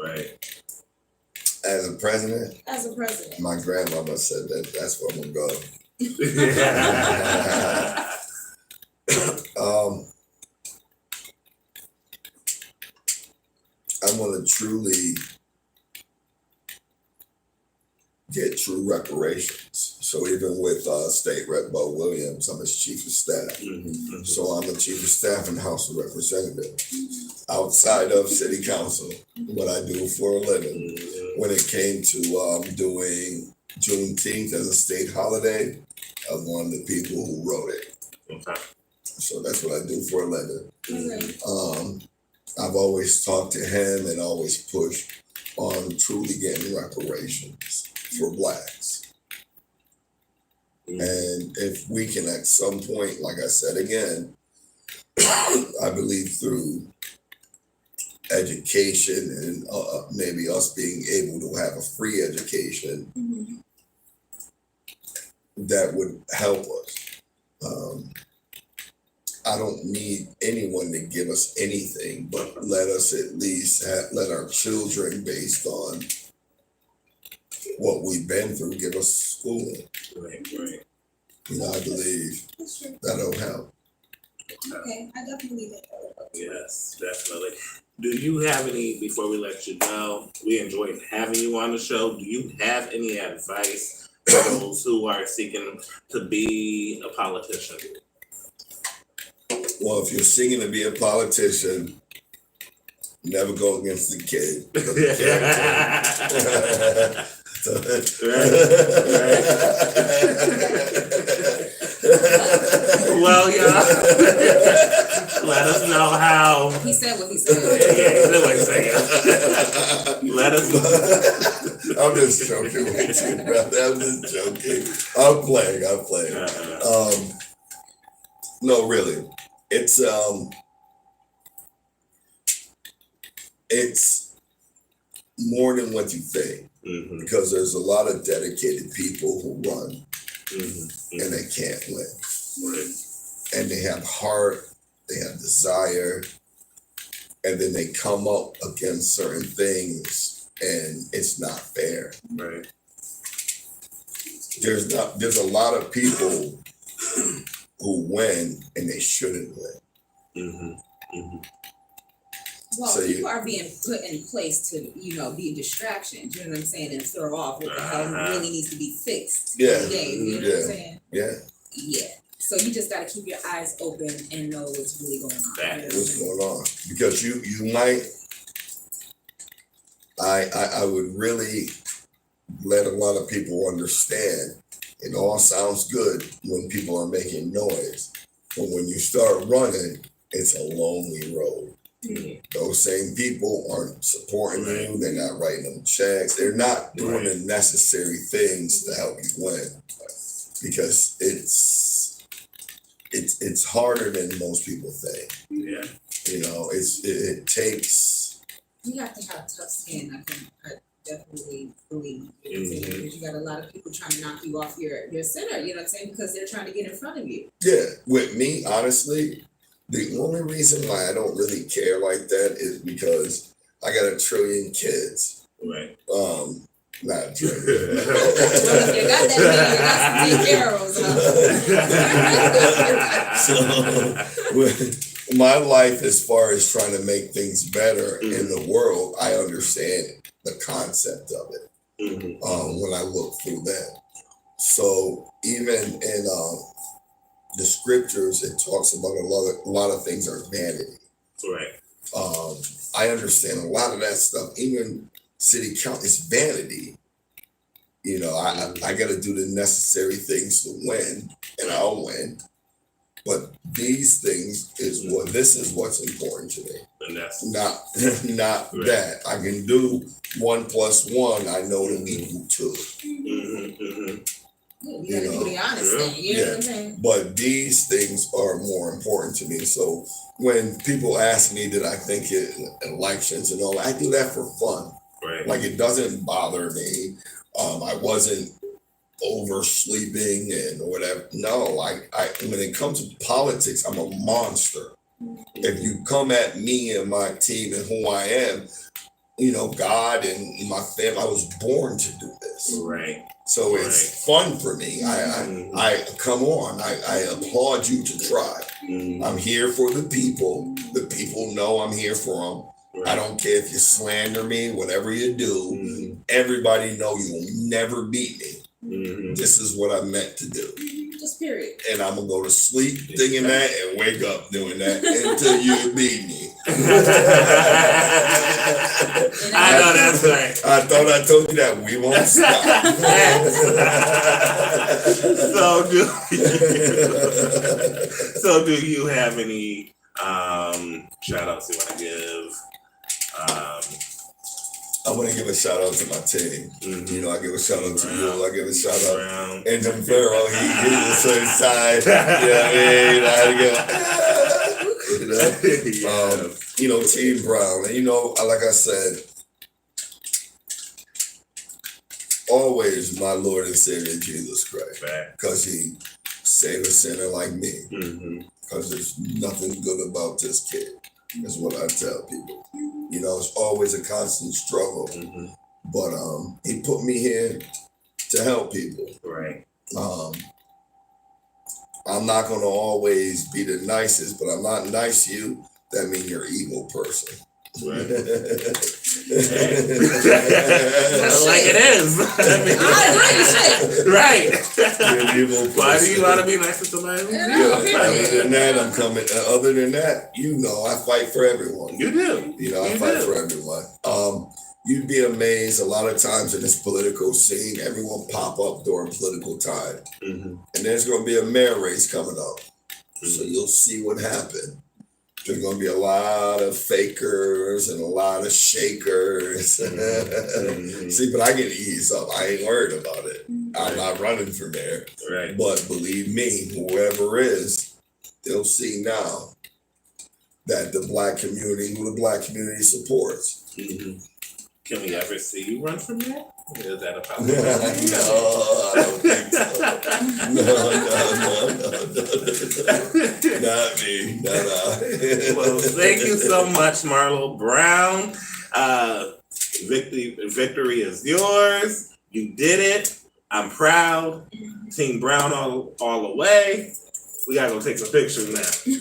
Speaker 11: Right.
Speaker 4: As a president?
Speaker 10: As a president.
Speaker 4: My grandmama said that's where I'm going to go. I want to truly get true reparations. So even with State Rep Bo Williams, I'm his chief of staff. So I'm the chief of staff in the House of Representatives. Outside of city council, what I do for a living. When it came to doing Juneteenth as a state holiday, I was one of the people who wrote it.
Speaker 11: Okay.
Speaker 4: So that's what I do for a living. I've always talked to him and always pushed on truly getting reparations for blacks. And if we can at some point, like I said again, I believe through education and maybe us being able to have a free education, that would help us. I don't need anyone to give us anything, but let us at least let our children, based on what we've been through, give us schooling.
Speaker 11: Right.
Speaker 4: I believe that'll help.
Speaker 10: Okay, I definitely think that would help.
Speaker 11: Yes, definitely. Do you have any, before we let you go, we enjoyed having you on the show. Do you have any advice for those who are seeking to be a politician?
Speaker 4: Well, if you're seeking to be a politician, never go against the kid.
Speaker 11: Well, y'all, let us know how.
Speaker 10: He said what he said.
Speaker 11: Let us know.
Speaker 4: I'm just joking with you, brother. I'm just joking. I'm playing. No, really. It's more than what you think, because there's a lot of dedicated people who run and they can't win.
Speaker 11: Right.
Speaker 4: And they have heart, they have desire, and then they come up against certain things and it's not fair.
Speaker 11: Right.
Speaker 4: There's a lot of people who win and they shouldn't win.
Speaker 10: Well,
Speaker 2: So
Speaker 10: people are being put in place to, be distractions, you know what I'm saying, and throw off what the hell really needs to be fixed.
Speaker 2: Yeah.
Speaker 10: You know what I'm saying?
Speaker 2: Yeah.
Speaker 10: Yeah. So you just got to keep your eyes open and know what's really going on.
Speaker 2: What's going on? Because you might, I would really let a lot of people understand it all sounds good when people are making noise, but when you start running, it's a lonely road.
Speaker 11: Mm-hmm.
Speaker 2: Those same people aren't supporting you. They're not writing them checks. They're not doing the necessary things to help you win, because it's harder than most people think.
Speaker 11: Yeah.
Speaker 2: It takes.
Speaker 10: You have to have tough skin. I definitely believe, because you got a lot of people trying to knock you off your center. You know what I'm saying? Because they're trying to get in front of you.
Speaker 2: Yeah, with me, honestly, the only reason why I don't really care like that is because I got 1 trillion kids.
Speaker 11: Right.
Speaker 2: Not a trillion.
Speaker 10: Well, if you got that many, you got some take care of them.
Speaker 2: So, my life, as far as trying to make things better in the world, I understand the concept of it when I look through that. So even in the scriptures, it talks about a lot of things are vanity.
Speaker 11: Right.
Speaker 2: I understand a lot of that stuff. Even city count is vanity. I got to do the necessary things to win, and I'll win. But these things this is what's important to me.
Speaker 11: And that's
Speaker 2: not that. I can do 1 + 1. I know to equal 2.
Speaker 10: You gotta do the honest thing. You know what I'm saying?
Speaker 2: But these things are more important to me. So when people ask me that I think elections and all that, I do that for fun.
Speaker 11: right.
Speaker 2: Like, it doesn't bother me. I wasn't oversleeping and whatever. No, when it comes to politics, I'm a monster. If you come at me and my team and who I am, God and my family, I was born to do this.
Speaker 11: Right.
Speaker 2: So it's fun for me. I come on. I applaud you to try. I'm here for the people. The people know I'm here for them. I don't care if you slander me, whatever you do. Everybody know you will never beat me. This is what I meant to do.
Speaker 10: Just period.
Speaker 2: And I'm gonna go to sleep thinking that and wake up doing that until you beat me.
Speaker 11: I know that's right.
Speaker 2: I thought I told you that we won't stop.
Speaker 11: So do you have any shout outs you want to give?
Speaker 2: I want to give a shout out to my team. I give a shout out to you. I give a shout out. And then Pharaoh, he's a certain side. Team Brown. And like I said, always my Lord and Savior Jesus Christ. Because he saved a sinner like me. Because there's nothing good about this kid. That's what I tell people. It's always a constant struggle. But he put me here to help people.
Speaker 11: Right.
Speaker 2: I'm not going to always be the nicest, but I'm not nice to you. That means you're an evil person.
Speaker 11: Right. Like it is. Right. Why do you want to be nice to somebody?
Speaker 2: Other than that, I fight for everyone.
Speaker 11: You do.
Speaker 2: I fight for everyone. You'd be amazed a lot of times in this political scene, everyone pop up during political time. And there's going to be a mayor race coming up. So you'll see what happened. There's going to be a lot of fakers and a lot of shakers. See, but I can ease up. I ain't worried about it. I'm not running for mayor.
Speaker 11: Right.
Speaker 2: But believe me, whoever is, they'll see now that who the black community supports.
Speaker 11: Can we ever see you run from that? Is that a possibility?
Speaker 2: No, I don't think so. No. Not me. No.
Speaker 11: Well, thank you so much, Marlo Brown. Victory is yours. You did it. I'm proud. Team Brown all the way. We gotta go take some pictures now.
Speaker 10: It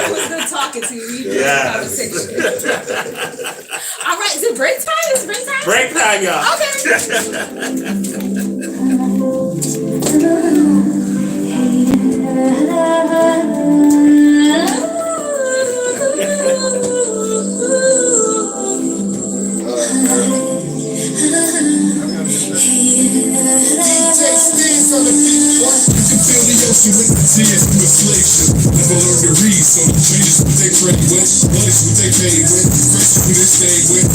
Speaker 10: was good talking to you. You did
Speaker 11: Yeah.
Speaker 10: conversation. All right, is it break time? Is it break time?
Speaker 11: Break time, y'all.
Speaker 3: Feel the ocean with the tears from inflation. Never learned to read, so the changes what they credit with. Money's what they paid with. Friends who they stay with.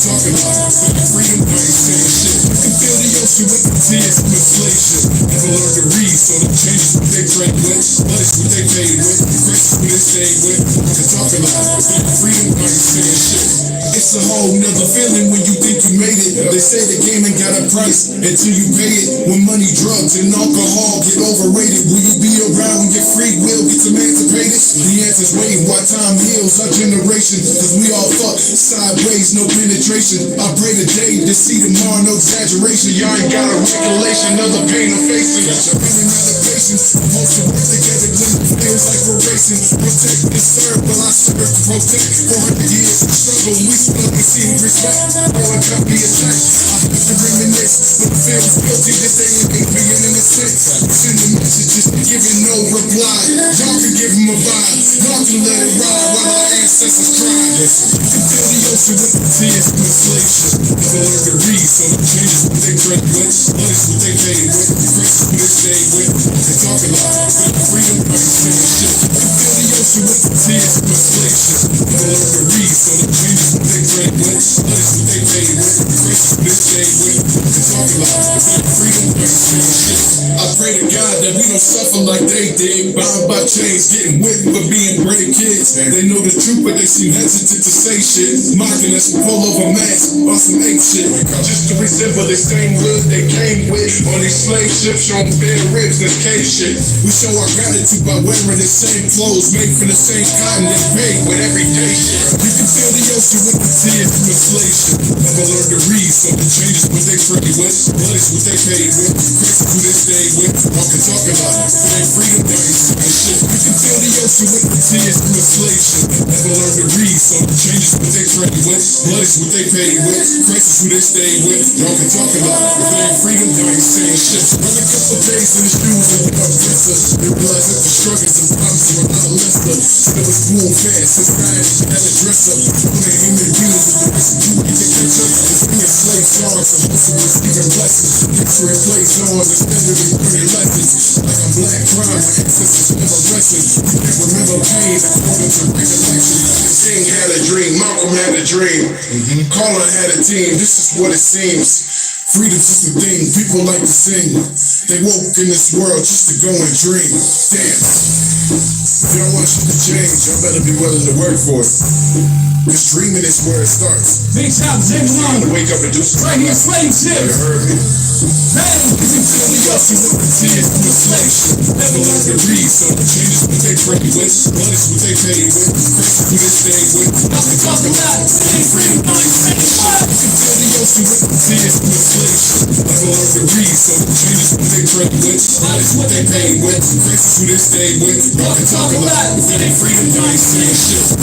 Speaker 3: Talking a lot, but freedom, I ain't saying shit. You can feel the ocean with the tears from inflation. Never learned to read, so the changes what they credit with. Money's what they paid with. Friends who they stay with. Talking a lot, but freedom, I ain't saying shit. It's a whole nother feeling when you think you made it. They say the game ain't got a price until you pay it. When money, drugs, and alcohol get overrated, will you be around when your free will gets emancipated? The answer's waiting while time heals our generation. Cause we all fuck sideways, no penetration. I pray today to see tomorrow, no exaggeration. Y'all ain't got a regulation of the pain I'm facing. Running out of patience. Most of us together when it feels like we're racing. Protect and serve, while I serve to protect. 400 years of struggle, we still receive respect. All got me attacked. I have to reminisce, but the feels guilty that they ain't being innocent. Sending messages, giving no reply. Y'all can give them a vibe. Y'all can let it ride while our ancestors cry. You can feel the ocean with the tears from inflation. Never learn to read, so the changes what they trade with. Money's what they paid with. Friends who they stay with. They talk a lot, but freedom, I ain't saying shit. You can feel the ocean with the tears from inflation. Never learn to read, so the changes what they trade with. Money's what they paid with. Friends who they stay with. They talk a lot, but freedom, I ain't saying shit. I pray to God that we don't suffer like they did. Bound by chains, getting whipped for being brave kids. They know the truth, but they seem hesitant to say shit. Mocking us with pull over masks on some ape shit. Just to resemble the same hood they came with. On these slave ships, showing bare ribs, this cave shit. We show our gratitude by wearing the same clothes, made from the same cotton they paid with everyday shit. You can feel the ocean with the tears from inflation. Never learned to read, so the changes what they trade with. Money's what they paid with. Crazy who they stay with. All can talk about it, but ain't freedom, they ain't saying shit. You can feel the ocean with the tears from inflation. Never learned to read, so the changes what they trade with. Money's what they paid with. Crazy who they stay with. Y'all can talk about it, but ain't freedom, they ain't saying shit. Run a couple days in the shoes and we oppressor. They realize that the struggles and problems were not lesser. Still was cool fast, since science had a dresser. Only human beings with the recipe we can catch up. It's being slave songs, supposed to receiving blessings. Picture plays on instead of learning lessons. Like I'm black crime, my ancestors never rested. You can't remember pain according to recollection. King had a dream, Malcolm had a dream. Colin had a team, this is what it seems. Freedom's just a thing people like to sing. They woke in this world just to go and dream. Damn. If y'all want shit to change, y'all better be willing to work for it. Cause dreaming is where it starts.
Speaker 9: Big shout to Jay Malone.
Speaker 3: To wake up and do something.
Speaker 9: Right here, slave shit.
Speaker 3: You heard me?
Speaker 9: Hey,
Speaker 3: You can feel the ocean with the tears from inflation. Never learned to read, so the changes what they trade with. Money's what they paid with. Crazy who they stay with. Y'all can talk a lot, but ain't freedom, I ain't saying shit. You can feel the ocean with the tears from inflation. Never learned to read, so the changes what they trade with. Money's what they paid with. Crazy who they stay with. Y'all can talk a lot, but ain't freedom, I ain't saying shit.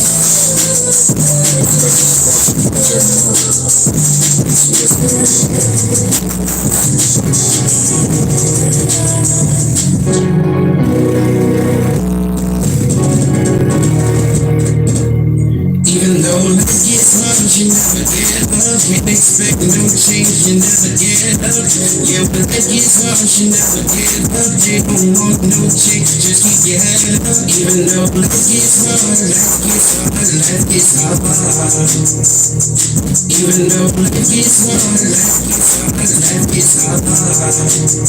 Speaker 8: Even though life gets hard, you never get up. Can't expect no change, you never get up. Yeah, but life gets hard, you never get up. They don't want no change, just keep your head up. Even though life gets hard, life gets hard, life gets hard. Even though life gets hard, life gets hard, life gets hard.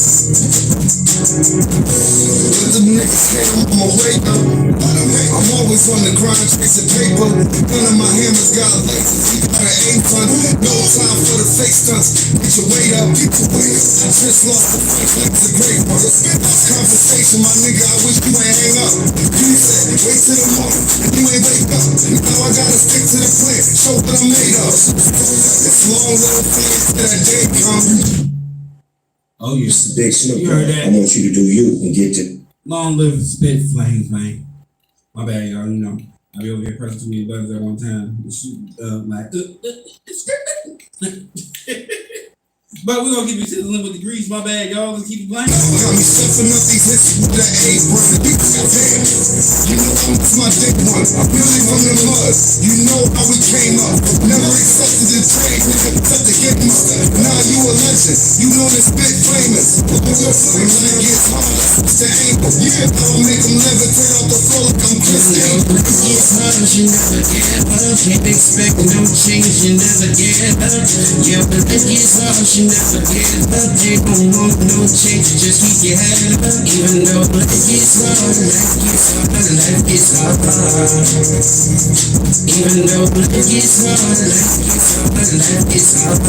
Speaker 2: Let the niggas hate, I'ma wake up. I'm always on the grind, chasing paper. None of my hammers got lasers, he got an A-fun. No time for the fake stunts. Get your weight up, get your weight up. I just lost the fight, like it's a great one. Conversation, my nigga, I wish you ain't hang up. You said, wait till the morning, and you ain't wake up. Now I gotta stick to the plan, show what I'm made of. It's long, little things till that day come.
Speaker 9: Oh, you
Speaker 12: Big Snoop,
Speaker 9: You heard that.
Speaker 12: I want you to do you and get to
Speaker 9: Long live spit flames, man. My bad, y'all. You know, I be over here pressing too many buttons at one time. But we're gonna keep you sizzling with the grease. My bad, y'all. Let's keep it playing.
Speaker 2: Got me stuffing up these hits with the A-brand. Damn, you know I'm my dick one. I'm really from the mud. You know how we came up. Never accepted the trade, nigga. Cut the game up. Now you a legend. You know the spit famous. When it gets hard, it's the angle. Yeah, I'll make them levitate off the floor like I'm Chris Angel.
Speaker 8: It gets hard, you never get up. Can't expect no change, you never get up. Yeah, but it gets hard, you never get up. They don't want no change, just keep your head up. Even though life gets hard, life gets hard, life gets hard. Even though life gets hard, life gets hard, life gets hard.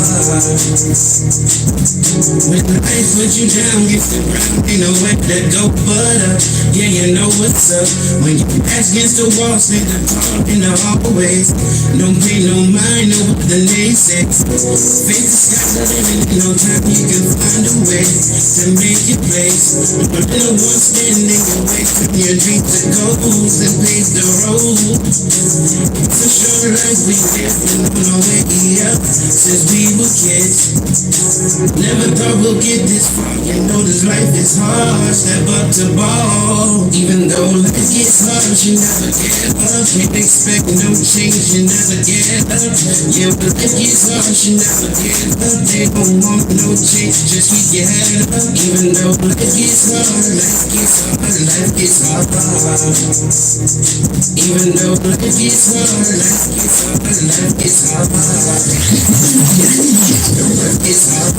Speaker 8: When life put you down, gets the ground, ain't no way to go but up. Yeah, you know what's up. When you ask against the wall, stand apart in the hallways. No pain, no mind, no what the naysayers. Face the sky, living in no time, you can find a way to make your place. But no one standing away from your dreams and goals and pave the road. It's a short life we live and on our way up since we were kids. Never thought we'll get this far. You know this life is hard. Step up to ball. Even though life gets hard, you never get up. Can't expect no change, you never get up. Yeah, but life gets hard, you never get up. They don't want no change, just keep your head up. Even though life gets hard, life gets hard, life gets hard. Even though life gets hard, life gets hard, life gets hard. Life gets hard.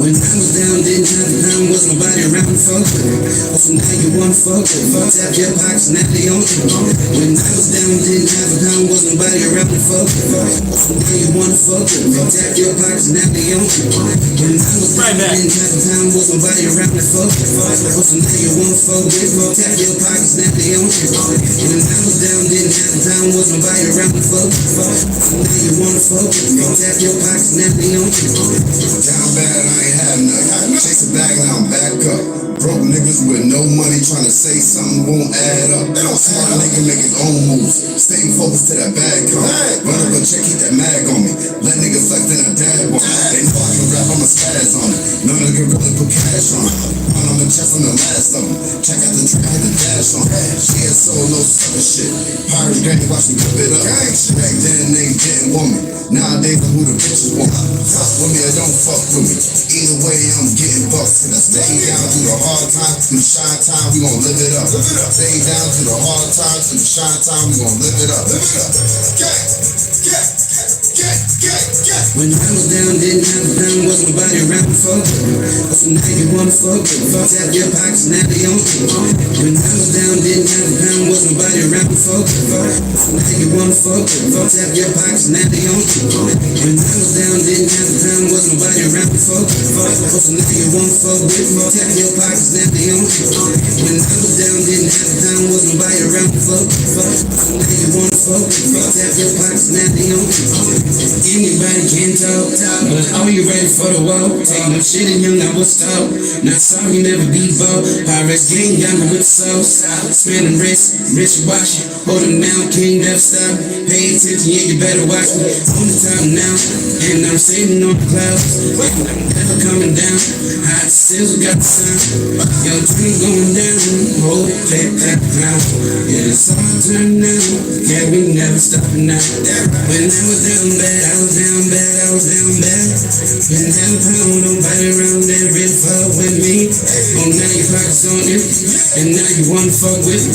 Speaker 8: When I was down, didn't have a time, was nobody around to fuck with. So now you wanna fuck with. Fuck out your pockets, now they on you. When I was down, didn't have a time, was nobody around to fuck with. So now you wanna fuck with. Fuck out your pockets, now they on you. When I was down, didn't have a time, was nobody around to fuck with. So now you wanna fuck with. Fuck out your pockets, now they on you. When I was down, didn't have a time, was nobody around to fuck with. So now you wanna fuck with. Fuck out your pockets, now they on you.
Speaker 2: Down bad, I ain't have nothing. Chase a bag, now I'm back up. Broke niggas with no money trying to say something won't add up. Smart nigga make his own moves. Staying focused to that bag come. Run up a check, keep that mag on me. Let niggas flex in a dab on me. They know I can rap, I'ma spaz on it. No nigga really put cash on it. One on the chest, I'm the last of them. Check out the track, hit the dash on it. She had soul, no sucker shit. Pirate gang, watch me whip it up. Back then, they didn't want me. Nowadays, I'm who the bitches want. Fuck with me or don't fuck with me. Either way, I'm getting busted. I stay down through the hard times, through the shine time, we gon' live it up. Stay down through the hard times, through the shine time, we gon' live it up.
Speaker 8: When I was down, didn't have a time, was nobody around to fuck with. So now you wanna fuck with. Fuck out your pockets, now they on you. When I was down, didn't have a time, was nobody around to fuck with. So now you wanna fuck with. Fuck out your pockets, now they on you. When I was down, didn't have a time, was nobody around to fuck with. So now you wanna fuck with. Fuck out your pockets, now they on you. When I was down, didn't have a time, was nobody around to fuck with. So now you wanna fuck with. Fuck out your pockets, now they on you. Anybody can talk, but are you ready for the walk? Take no shit and young, I will stop. Not sorry, never be bought. Pirates gang got me with sauce. Spinning wrist, rich watch. Hold him down, king never stop. Pay attention, yeah, you better watch me. On the top now, and I'm sitting on the clouds. And I'm never coming down. Hot sizzle got the sound. Yo, dream going down. Hold it, play it, clap ground. Yeah, it's all turn now. Yeah, we never stopping now. When I was down bad, I was down bad, I was down bad. Been down pound, nobody around there really fuck with me. Oh, now your pockets on you, and now you wanna fuck with me.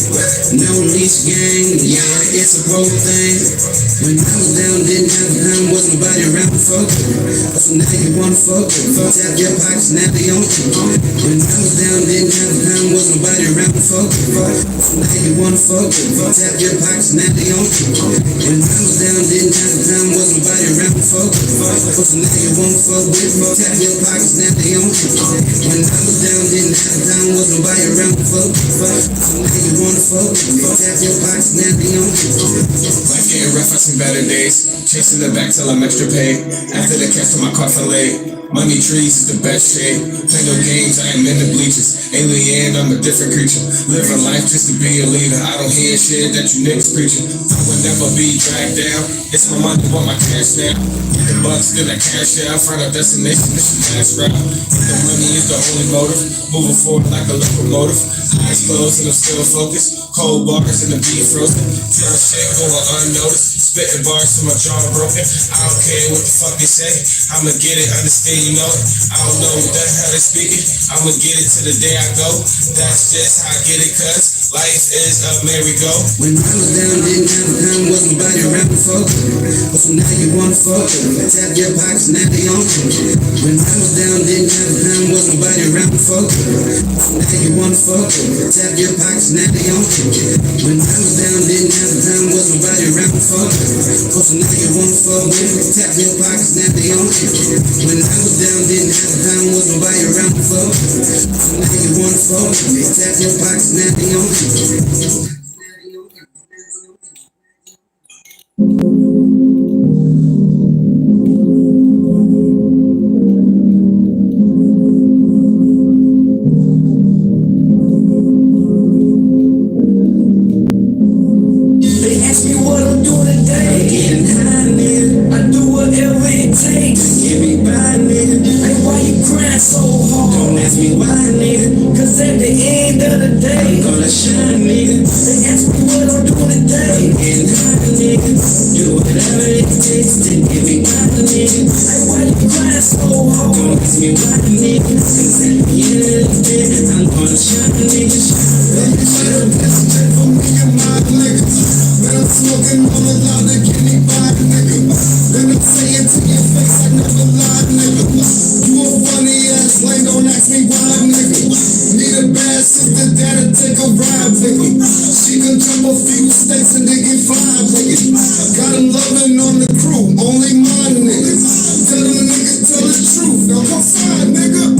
Speaker 8: No leash gang, yeah, it's a whole thing. When I was down, didn't have a time, was nobody around to fuck with me. So now you wanna fuck with me. Fuck out your pockets, now they on you. When I was down, didn't have a time, was nobody around to fuck. So now you wanna fuck. Tap your pockets, now they on you. When I was down, didn't have the time, was nobody around to fuck. So now you wanna fuck with me. Tap your pockets, now they on you. When I was down, didn't have the time, was nobody around to fuck. So now you wanna fuck with me. Tap your pockets, now they on you.
Speaker 3: Life getting rough, I seen better days. Chasing the back till I'm extra paid. After the catch till my car fillet. Money trees is the best shade. Play no games, I am in the bleachers. Alien, I'm a different creature. Living life just to be a leader. I don't hear shit that you niggas preaching. I would never be dragged down. It's my money, want my cash now. Get the bucks, then I cash out. Find a destination, this is last route. The money is the only motive. Moving forward like a locomotive. Eyes closed and I'm still focused. Cold bars and the beat frozen. Pure shit going unnoticed. Spitting bars till my jaw broken. I don't care what the fuck they say. I'ma get it, understand, you know it. I don't know what the hell they speaking. I'ma get it till the day I go. That's just how I get it, cuz life is a merry-go.
Speaker 8: When I was down, didn't have a time, was nobody around to fuck. So now you wanna fuck. Tap your pockets, now they on you. When I was down, didn't have a time, was nobody around to fuck. So now you wanna fuck. Tap your pockets, now they on you. When I was down, didn't have a time, was nobody around to fuck. So now you wanna fuck with me. Tap your pockets, now they on you. When I was down, didn't have a time, was nobody around to fuck. So now you wanna fuck with me. Tap your pockets, now they on you.
Speaker 1: They ask me what I'm doing today. Getting high, nigga. I do whatever it takes. Get me by, nigga. Hey, why you crying so hard? Don't ask me why, nigga. Cause at the end of the day, I'm gonna shine, nigga. They ask me what I'm doing today. Getting high, nigga. Do whatever it takes to get me by, nigga. Hey, why you crying so hard? Don't ask me why, nigga. Cause at the end of the day, I'm gonna shine, nigga.
Speaker 2: Baby, shut up, that's straight for me and my niggas. Man, I'm smoking on a lot to get me by, nigga. Let me say it to your face, I never lied, nigga. You a funny ass lame, don't ask me why, nigga. Need a bad sister that'll take a ride with me. She can jump a few states and they get fine with it. Got a loving on the crew, only my niggas. Tell them niggas, tell the truth, now come fine, nigga.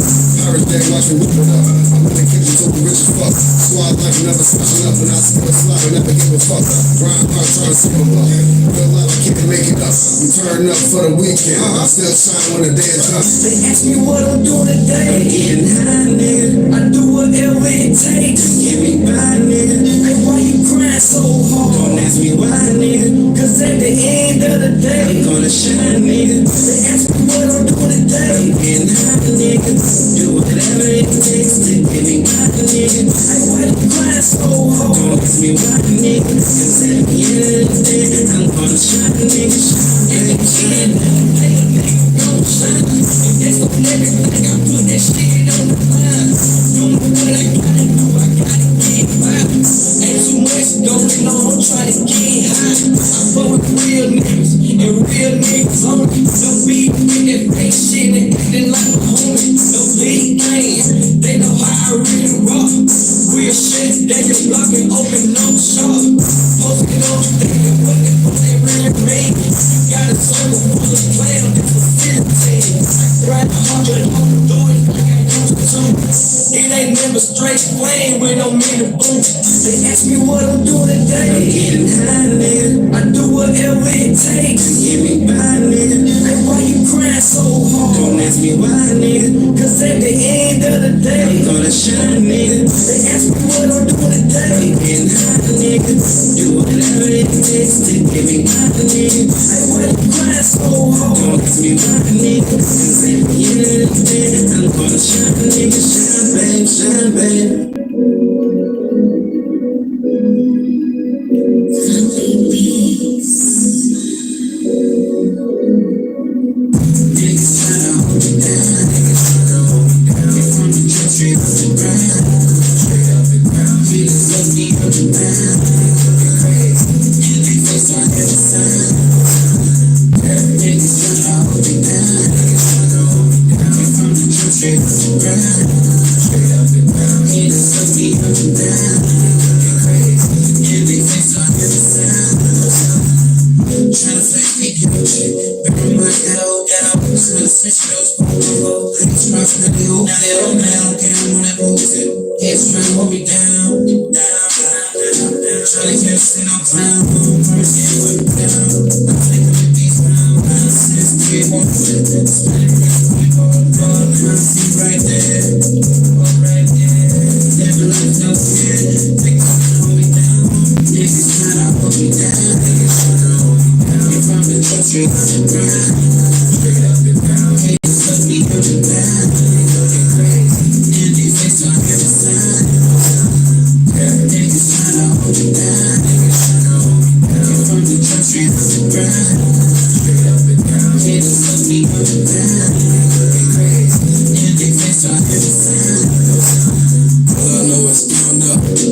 Speaker 2: Everything watch me whip it up. I'm in the kitchen till we rich as fuck. Squad life never switching up, and I still slide, I never give a fuck. Grind hard, trying to see my luck. Real life, I can't make it up. We turn up for the weekend. I still shine when the day is up.
Speaker 1: They ask me what I'm doing today. Getting high, nigga. I do whatever it takes to get me by, nigga. Hey, why you crying so hard? Don't ask me why, nigga. Cause at the end of the day, I'm gonna shine, nigga. They ask me what I'm doing today. Getting high, nigga. Do whatever it takes to get me by, nigga. Hey, why you crying so hard? Don't ask me why, nigga. Cause at the end of the day, I'm gonna shine, nigga. Shine, nigga. Shine, nigga. Don't shine. That's the everything I put that shit on the line. Don't know what I gotta do, I gotta get by. Ain't too much going on, try to get high. I fuck with real niggas, and real niggas only. No beef with that fake shit, and acting like a homie. No big thing, they know how I really rock. Real shit, they just blocking open, no shop. Posted on the thing, and what they really mean. You got a circle full of players, that's a 15. Right hard, but I'm doing like I used to. It ain't never straight flame with no mean boom. They ask me what I'm doing today. Getting high, nigga. I do whatever it takes to get me by, nigga. Hey, why you crying so hard? Don't ask me why, nigga. Cause at the end of the day, I'm gonna shine, nigga. They ask me what I'm doing today. Getting high, nigga. Do whatever it takes to get me by, nigga. Hey, why you crying so hard? Don't ask me why, nigga. Cause at the end of the day, I'm gonna shine, nigga. Shine, babe, shine, babe. Niggas tryna hold me down, niggas tryna hold me down. We from the jump straight off the ground, straight off the ground. Niggas love me up and down, niggas looking crazy, and they face on every side. Niggas tryna hold me down, niggas tryna hold me down. We from the jump straight off the ground, straight off the ground. Niggas love me up and down.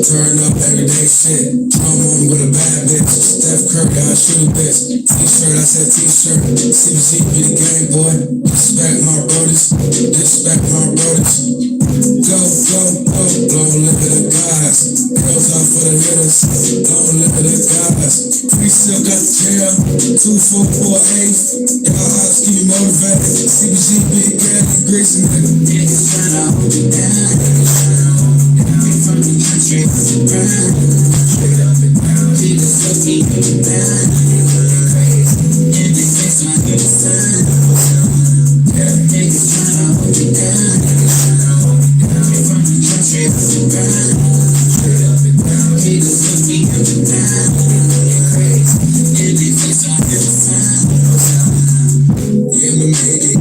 Speaker 3: Turn up everyday shit. I'm on with a bad bitch. Steph Curry, I shoot a bitch. T-shirt, I said t-shirt. CBC be the game, boy. Respect my brothers. Respect my brothers. Go, go, go. Long live the guys. Girls out for the hitters. Long live the guys. We still got the chair. 2, 4, 4, 8. Y'all hots keep me motivated. CBG be the game. Greasy nigga. Niggas tryna hold me down. From the country, straight up and down. Niggas looking up and down. And they face on the sun. Niggas tryna hold me down. From the country, straight up and down. Niggas looking up and down. And they face on the sun. Yeah, I'ma make it.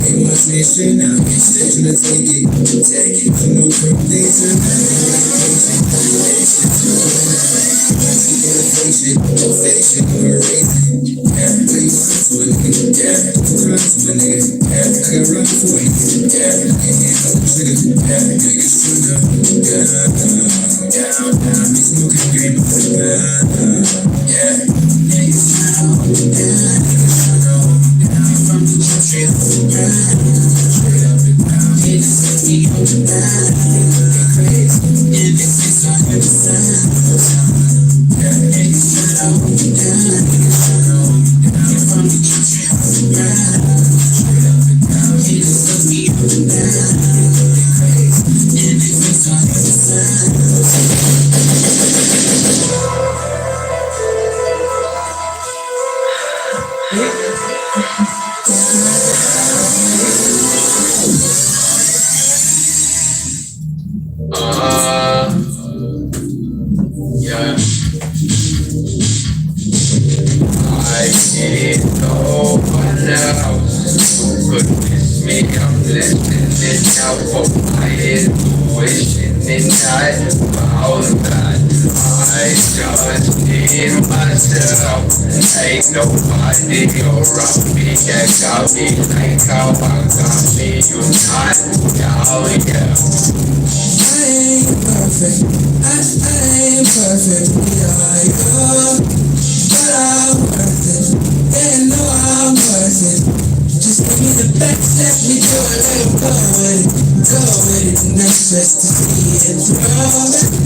Speaker 3: Ain't much nation now. It's station to take it. Take it. No completion. Motivation or a reason. Yeah, when you run to a nigga. Yeah, run to a nigga. Yeah, I can run to a nigga. Yeah, I can't no trigger. Yeah, niggas trigger. Down. Be smoking game. Yeah, niggas tryna hold me down. From the country, straight up and down. Niggas let me hold me down. Crazy. And they face on the sun. Niggas tryna hold me down. From the country, straight up and down. Niggas let me hold me down. Crazy. And they face on the sun.
Speaker 12: Yeah. I need no one else could miss me. I'm listening now for my intuition, and I found that I just need myself. Ain't nobody around me that got me like how I got me. You not, yeah.
Speaker 3: I ain't perfect. I ain't perfect. Yeah. But I'm worth it. They know I'm worth it. Just give me the best, let me do it, let him go with it. Go with it, and that's just to see it through.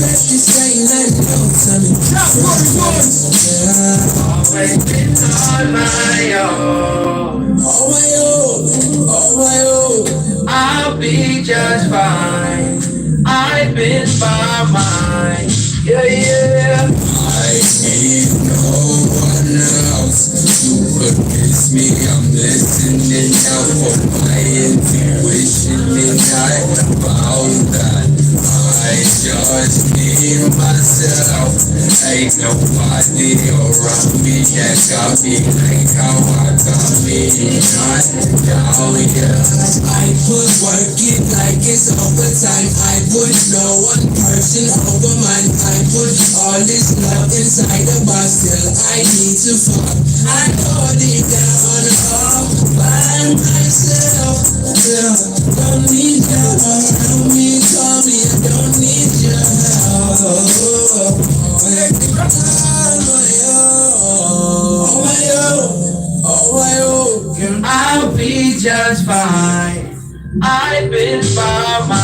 Speaker 3: Let's just say, let it go, tell me.
Speaker 12: Always been on my own.
Speaker 3: On my own, on my own.
Speaker 12: I'll be just fine. I've been by mine. Yeah.
Speaker 3: I need no one else who could miss me. I'm listening now for my intuition, and I found that I just need myself. Ain't nobody around me that got me like how I got me. Not down, yeah. I put work in like it's overtime. I put no one person over mine. I put all this love inside the box till I need to fuck. I hold it down all by myself. Yeah, don't need your help. Me call me, I don't need your help. Oh my own.
Speaker 12: I'll be just fine. I've been by mine.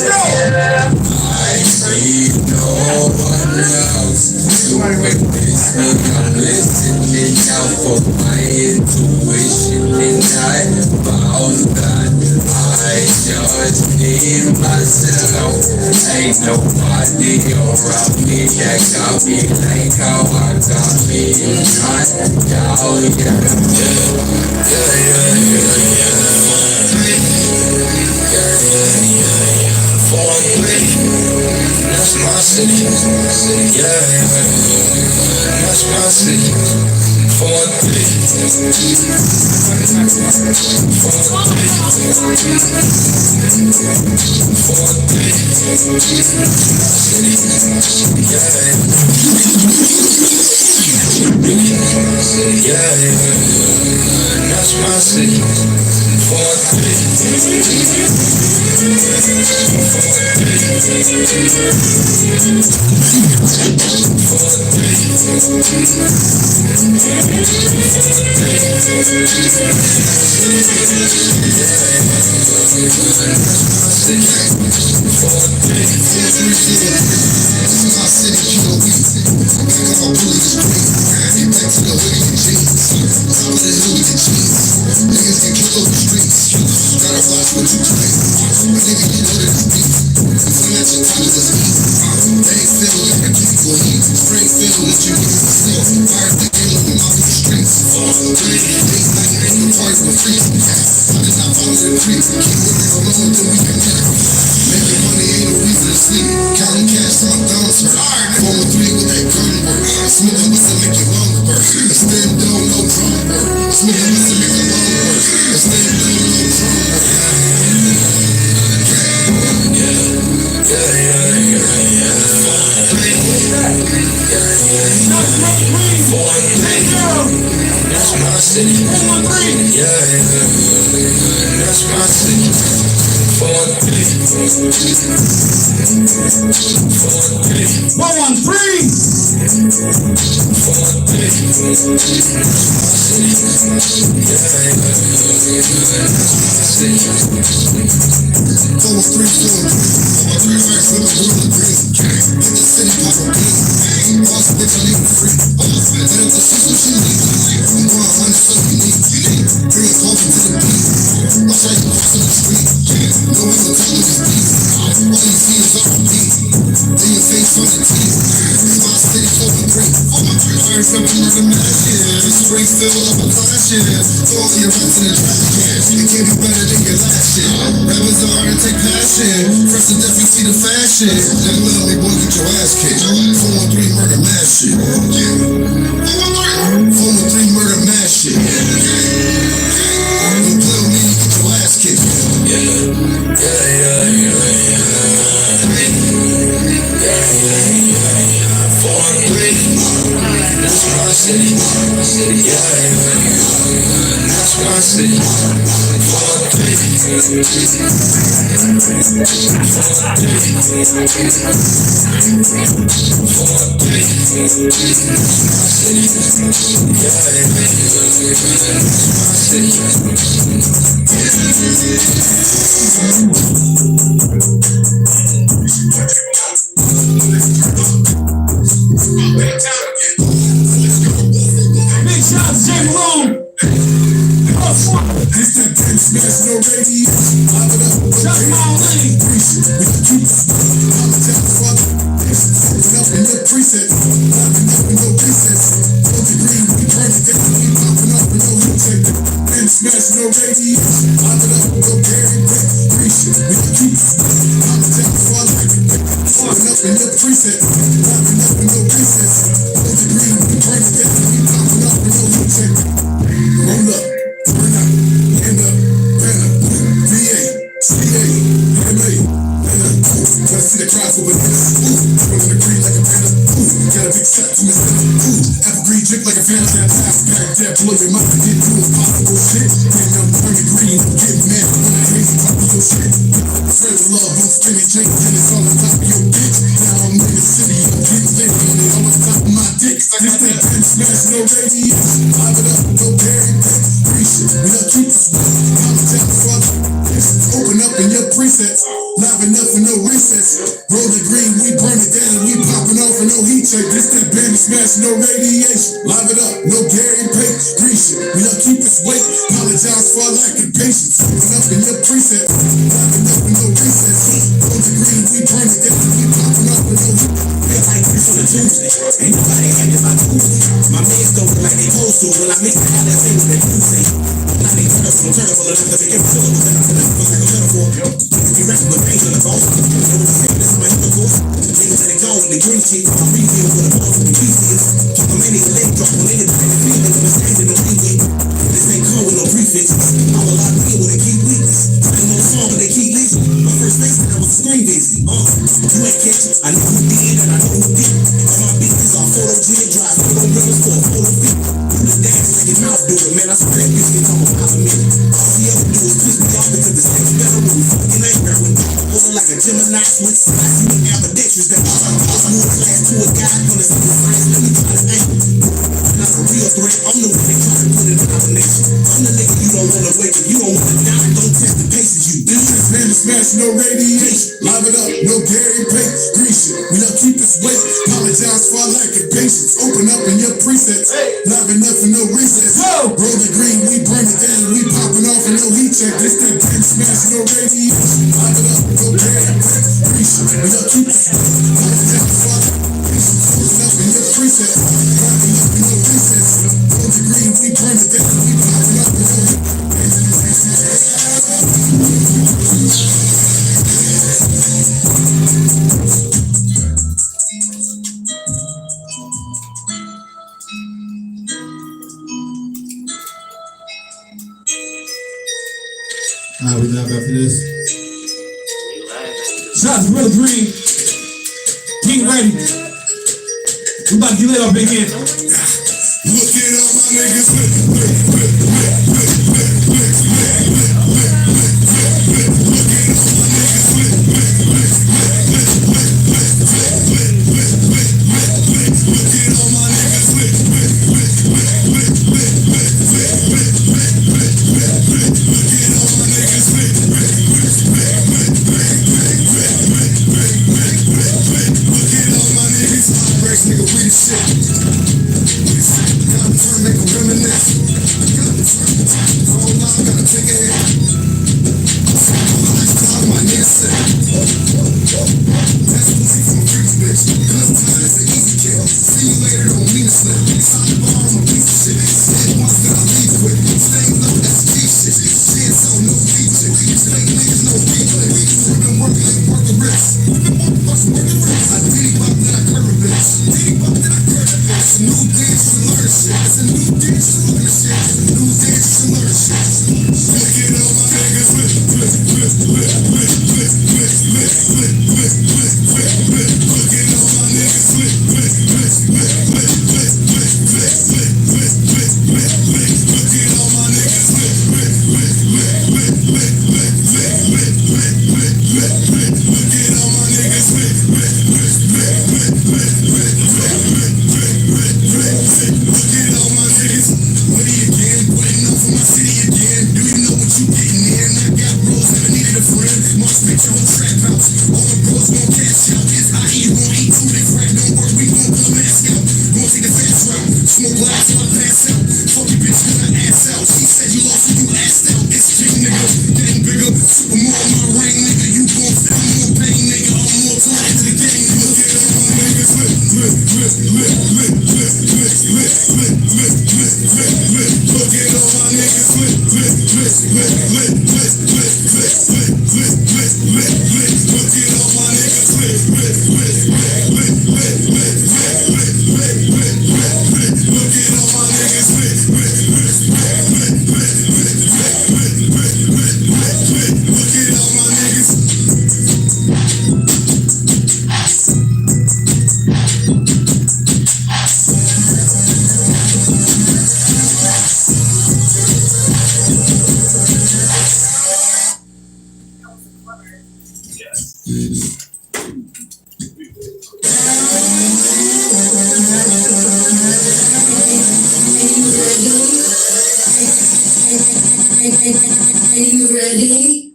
Speaker 12: Yeah.
Speaker 3: I need no one else to witness me. I'm listening now for my intuition, and I
Speaker 12: Ain't nobody around me that got me like how I got me. That's my city. That's my city. 4-3. That's my city.
Speaker 2: Open up in your presets, live enough for no recess. Roll the green, we burn it down, we popping off with no heat check. This that bandit smash, no radiation. Live it up, no Gary Pate, green shit. We don't keep this weight, apologize for our lack of patience. Open up in your preset, live up with no recess. Roll the green, we burn it down, we popping off with no heat.
Speaker 6: Feel like Chris on a Tuesday. Ain't nobody acting my Tuesday. My mans don't look like they supposed to. When I mix the hell, that's what they do say. Now they turn enough to make every syllable that I put up like a metaphor. Be rapping with pain on the phone. So with the sickness on my intercourse. Niggas let it go, they green shit. I'm reveal with a ball from the pieces. Keep my man in the leg drop on anybody that feel like I'm standing on leeway. This ain't come with no prefix. I'm a lot real with a key weakness. Ain't no song, but they keep leasing. My first name said I was a screen busy. You ain't catch it. I know who did and I know who did. All my business are photo gin drive. Photo rivers for a photo fit. Do the dance like your mouth do it. Man, I spread biscuits on my mouth a minute. All he ever do is piss me off because the sex better when we fucking ain't there. When holding like a Gemini switch sides. You ain't ambidextrous. That all move class to a guy. Gonna see the science. Let me try to aim. I'm not a real threat. I'm the one they try to put in domination. I'm the nigga you don't wanna wake up. You don't wanna die. Don't test the paces you do.
Speaker 2: Bandit smash, no radiation. Live it up, no Gary Pate, green shit. We don't keep this weight, apologize for our lack of patience. Open up in your presets, live enough for no recess. Roll the green, we burn it down, we popping off with no heat check. This that bandit smash, no radiation. Live it up, no Gary Pate, green shit. We don't keep this weight, apologize for our lack of patience. Open up in your presets, live enough for no recess. Roll the green, we burn it down, we popping off with no heat check.
Speaker 9: Alright, we live after this. Shout out to Real Green. King ready. We about to get lit up in here.
Speaker 2: Look at all my niggas nigga, we the shit. Got to turn, make a reminisce. Got to turn, cold line, gotta take a hit. Lifestyle, my nigga set. That's pussy from a freak bitch. Cause time is an easy kill. See you later, don't mean to slip. Inside the bar, I'm a piece of shit. Said once that I leave quick. Staying low, that's G shit. Shit, so no feature. Stay niggas, no replay. We've been working like working rips. We've been working rips. I diddy pop, then I curve a bitch. Diddy pop, then I curve a bitch. It's a new dance to learn shit. It's a new dance to learn shit. New dance to learn shit. Look at all my niggas lit. Look at all my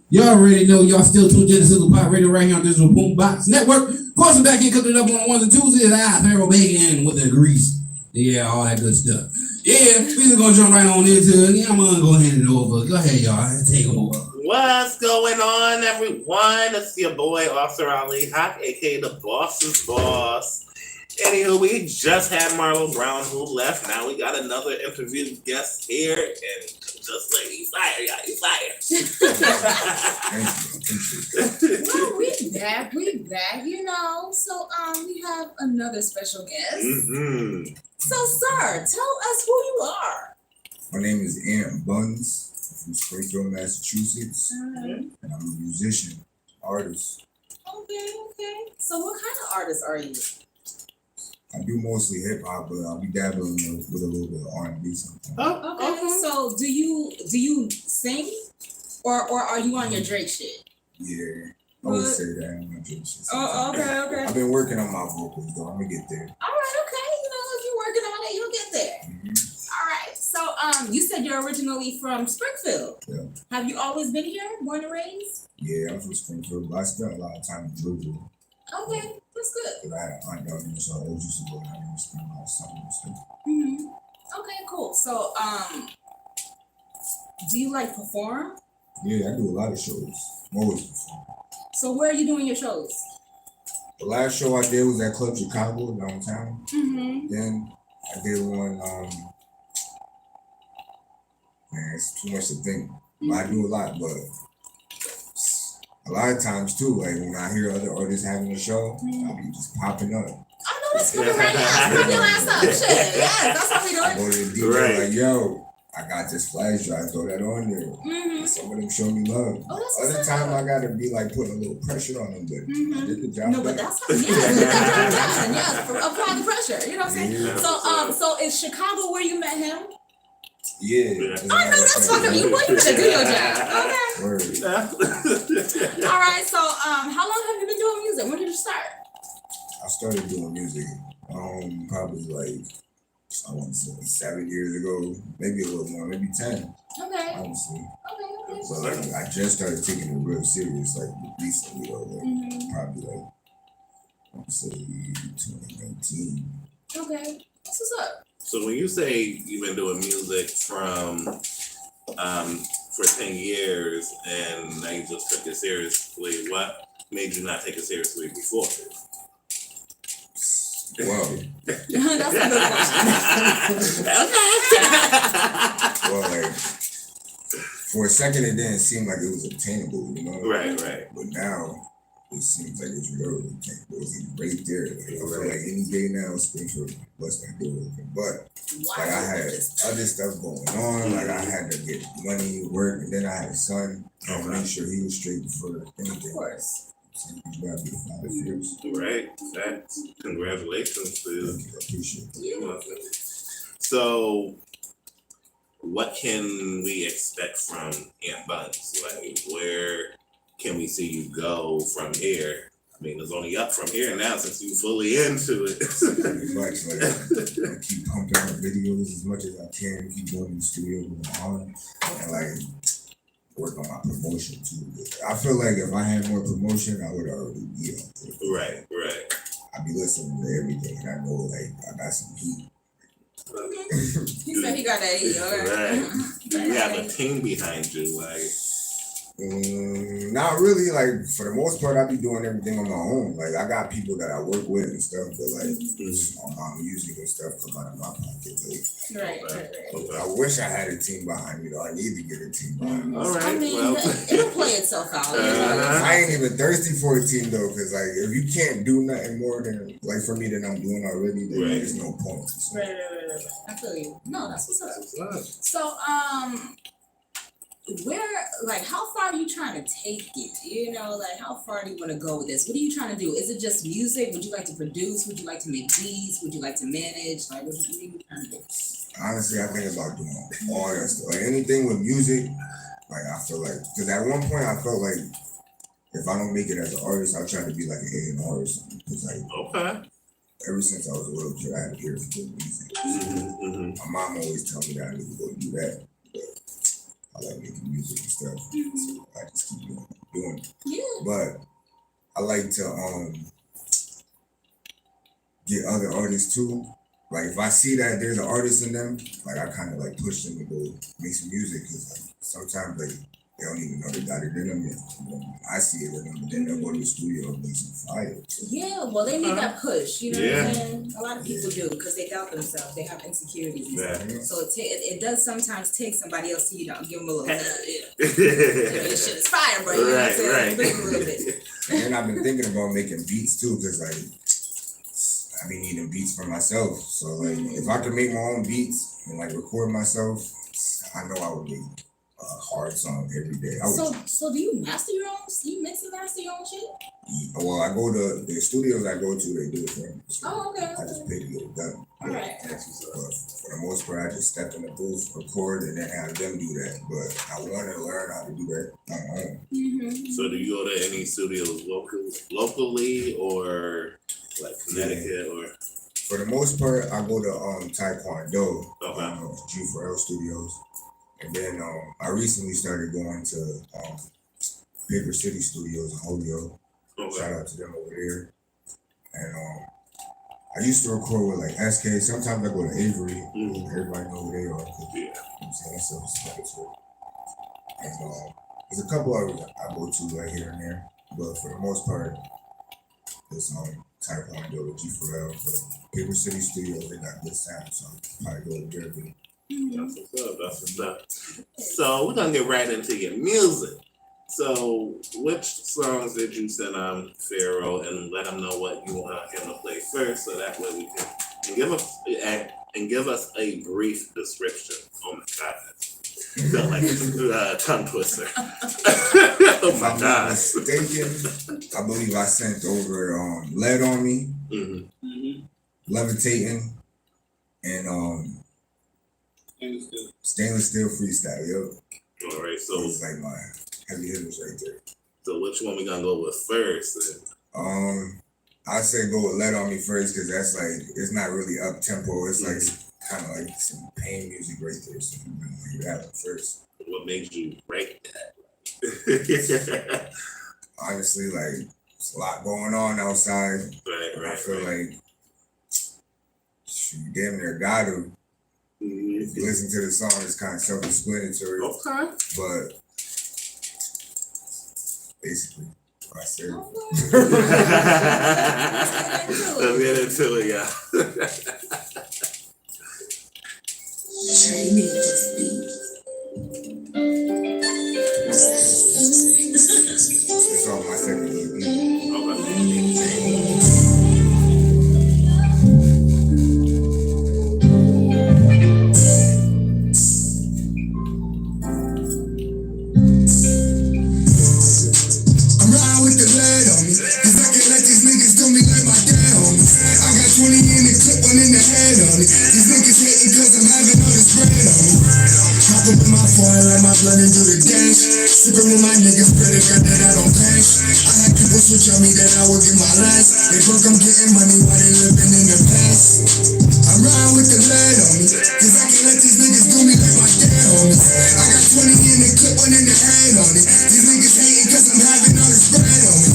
Speaker 9: Y'all already know y'all still tuned in to Sizzlepopradio right here on Digital Boombox Network. Of course, I'm back here cooking it up on the ones and twos. It's Pharaohbacon with the grease. Yeah, all that good stuff. Yeah, we just gonna jump right on into it. I'm gonna go hand it over. Go ahead, y'all. Take over.
Speaker 11: What's going on, everyone? It's your boy, Officer Ali Hawk, aka the Boss's Boss. Anywho, we just had Marlo Brown who left. Now we got another interview guest here, and just like he's fired, y'all. He's fired.
Speaker 10: Well, we back, you know. So we have another special guest.
Speaker 11: Mm-hmm.
Speaker 10: So, sir, tell us who you are.
Speaker 2: My name is Ondbn from Springfield, Massachusetts, and I'm a musician, artist.
Speaker 10: Okay. So what kind of artist are you?
Speaker 2: I do mostly hip hop, but I'll be dabbling with a little bit of R&B sometimes.
Speaker 10: Okay. So do you sing, or are you on your Drake shit?
Speaker 2: Yeah, I would say that I'm not doing shit.
Speaker 10: Okay.
Speaker 2: I've been working on my vocals though. I'm gonna get there.
Speaker 10: All right, okay. You know, if you're working on it, you'll get there.
Speaker 2: Mm-hmm.
Speaker 10: All right. So you said you're originally from Springfield.
Speaker 2: Yeah.
Speaker 10: Have you always been here, born and raised?
Speaker 2: Yeah, I'm from Springfield, but I spent a lot of time in Louisville.
Speaker 10: Okay, that's good.
Speaker 2: But I had an aunt down there, so I always used to go down there and spend a lot of summer and stuff.
Speaker 10: Okay, cool. So do you like perform?
Speaker 2: Yeah, I do a lot of shows. I'm always performing.
Speaker 10: So where are you doing your shows?
Speaker 2: The last show I did was at Club Chicago downtown.
Speaker 10: Mm-hmm.
Speaker 2: Then I did one, man, it's too much to think. But I do a lot, but a lot of times too, like when I hear other artists having a show, I'll be just popping up.
Speaker 10: I know that's coming right now. Bring your ass up. Shit. Yes, that's what we
Speaker 2: I
Speaker 10: doing.
Speaker 2: go to the DJ like, yo, I got this flash drive, throw that on there.
Speaker 10: Mm-hmm.
Speaker 2: Some of them show me love.
Speaker 10: Oh, that's
Speaker 2: Other
Speaker 10: what's
Speaker 2: time
Speaker 10: up.
Speaker 2: I gotta be like putting a little pressure on them, but I did the job.
Speaker 10: No, but that's how, get that job done. Yes, apply the pressure. You know what I'm saying?
Speaker 2: Yeah.
Speaker 10: So is Chicago where you met him?
Speaker 2: Yeah.
Speaker 10: I know that's fucking you. Boy, you better do your job. Okay.
Speaker 2: Word.
Speaker 10: All right. So how long have you been doing music? When did you start?
Speaker 2: I started doing music probably like, I want to say 7 years ago, maybe a little more, maybe 10,
Speaker 10: Okay.
Speaker 2: honestly.
Speaker 10: Okay.
Speaker 2: But like, I just started taking it real serious like recently though, like probably like, I want to say 2019.
Speaker 10: Okay. What's up?
Speaker 11: So when you say you've been doing music from for 10 years and now you just took it seriously, what made you not take it seriously before?
Speaker 2: Well,
Speaker 10: That's a good question.
Speaker 2: well, like for a second it didn't seem like it was obtainable, you know?
Speaker 11: Right.
Speaker 2: But now it seems like it's real. It was right there. Like, I feel like any day now, Springfield bust that door open. But like I had other stuff going on. Like I had to get money, work, and then I had a son. I make sure he was straight before anything.
Speaker 10: Of course.
Speaker 2: So you gotta be the father first.
Speaker 11: Right. That's congratulations to you.
Speaker 2: Thank you. I appreciate that.
Speaker 11: So what can we expect from Ondbn? Like where can we see you go from here? I mean, it's only up from here now since you're fully into it.
Speaker 2: Pretty much, like I keep pumping out videos as much as I can, keep going to the studio with my arm, and like work on my promotion too. I feel like if I had more promotion, I would already be on it.
Speaker 11: Right.
Speaker 2: I be listening to everything, and I know like I got some heat.
Speaker 10: He said he got that heat.
Speaker 11: Right. You have a team behind you, like.
Speaker 2: Not really. Like for the most part, I be doing everything on my own. Like I got people that I work with and stuff, but like my music and stuff come out of my pocket. Like,
Speaker 10: Right.
Speaker 2: I wish I had a team behind me though. I need to get a team behind me.
Speaker 11: All right.
Speaker 10: I mean, it'll play itself out. You know?
Speaker 2: I ain't even thirsty for a team though, because like if you can't do nothing more than like for me than I'm doing already, then there's no point. So.
Speaker 10: Right. I feel you. No, that's what's up. So, like, how far are you trying to take it? You know, like, how far do you want to go with this? What are you trying to do? Is it just music? Would you like to produce? Would you like to make beats? Would you like to manage? Like, what are you trying to do?
Speaker 2: Honestly, I think about doing all that stuff. Like anything with music, like I feel like, because at one point I felt like if I don't make it as an artist, I'll try to be like an A&R or something. Because like, ever since I was a little kid, I had to hear for good music. My mom always told me that I need to go do that. But I like making music and stuff. So I just keep doing it.
Speaker 10: Yeah.
Speaker 2: But I like to get other artists too. Like if I see that there's an artist in them, like I kind of like push them to go make some music because like sometimes like they don't even know they got it in them yet. I see it in them, but then they'll go to the studio and make some fire.
Speaker 10: Yeah, well, they need that push. You know
Speaker 11: Yeah.
Speaker 10: what I'm saying? A lot of people do because they doubt themselves. They have insecurities. And stuff. So it does sometimes take somebody else to, you know, give them a little, this shit is fire, bro. You know what I'm saying? Bring it a little bit.
Speaker 2: And then I've been thinking about making beats too, because like I be needing beats for myself. So like if I could make my own beats and like record myself, I know I would make a hard song every day.
Speaker 10: So do you master your own? You mix and master your own shit?
Speaker 2: Well, I go to the studios I go to, they do it for me. So
Speaker 10: Oh, okay.
Speaker 2: I just pay to get it done.
Speaker 10: All right.
Speaker 2: But for the most part, I just step in the booth, record, and then have them do that. But I want to learn how to do that on my own.
Speaker 10: Mm-hmm.
Speaker 11: So do you go to any studios locally or like Connecticut or?
Speaker 2: For the most part, I go to Taekwondo, G4L Studios. And then I recently started going to Paper City Studios in Holyoke. Shout out to them over there. And I used to record with like SK. Sometimes I go to Avery. Everybody know who they are. You know what I'm saying? That's self-explanatory. And there's a couple others I go to right here and there. But for the most part, it's Taekwondo with G4L. But Paper City Studios, they got good sound. So I probably go there with them.
Speaker 11: That's what's up. So we're gonna get right into your music. So which songs did you send Pharaoh, and let him know what you want him to play first, so that way we can give us a brief description. Oh my God, felt like a tongue twister. Oh my God.
Speaker 2: I believe I sent over Lead on Me, Levitating, and Stainless Steel Freestyle, yo.
Speaker 11: All right, so
Speaker 2: it's like my heavy hitters right there.
Speaker 11: So which one we gonna go with first?
Speaker 2: I say go with Let On Me first, because that's like, it's not really up tempo. It's like kind of like some pain music right there. So you have it first.
Speaker 11: What made you write that?
Speaker 2: Honestly, like there's a lot going on outside. I feel like you damn near got to. If you listen to the song, it's kind of self-explanatory.
Speaker 11: Okay.
Speaker 2: But basically, what I said.
Speaker 11: Let's get into it, y'all.
Speaker 2: It's on my second EP.
Speaker 8: Blood into the dash. Sipping with my niggas, better got that I don't cash. I had people switch on me that I would give my last. They broke, I'm getting money while they living in the past. I'm riding with the lead on me, cause I can't let these niggas do me like my dad homies. I got 20 in the clip, one in the head on it. These niggas hating cause I'm having all this bread on me.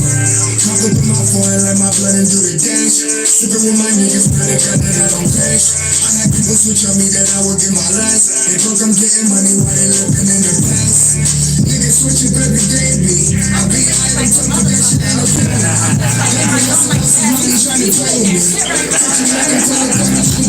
Speaker 8: Hop up in my forehead, let my blood into the dash. Sipping with my niggas, better got that I don't cash. I had people switch on me that I would give my last. They broke, I'm getting money while they living in the past. Niggas switching every day, me. I be idle, talking about that shit and I'm feeling it. Money trying to play with me.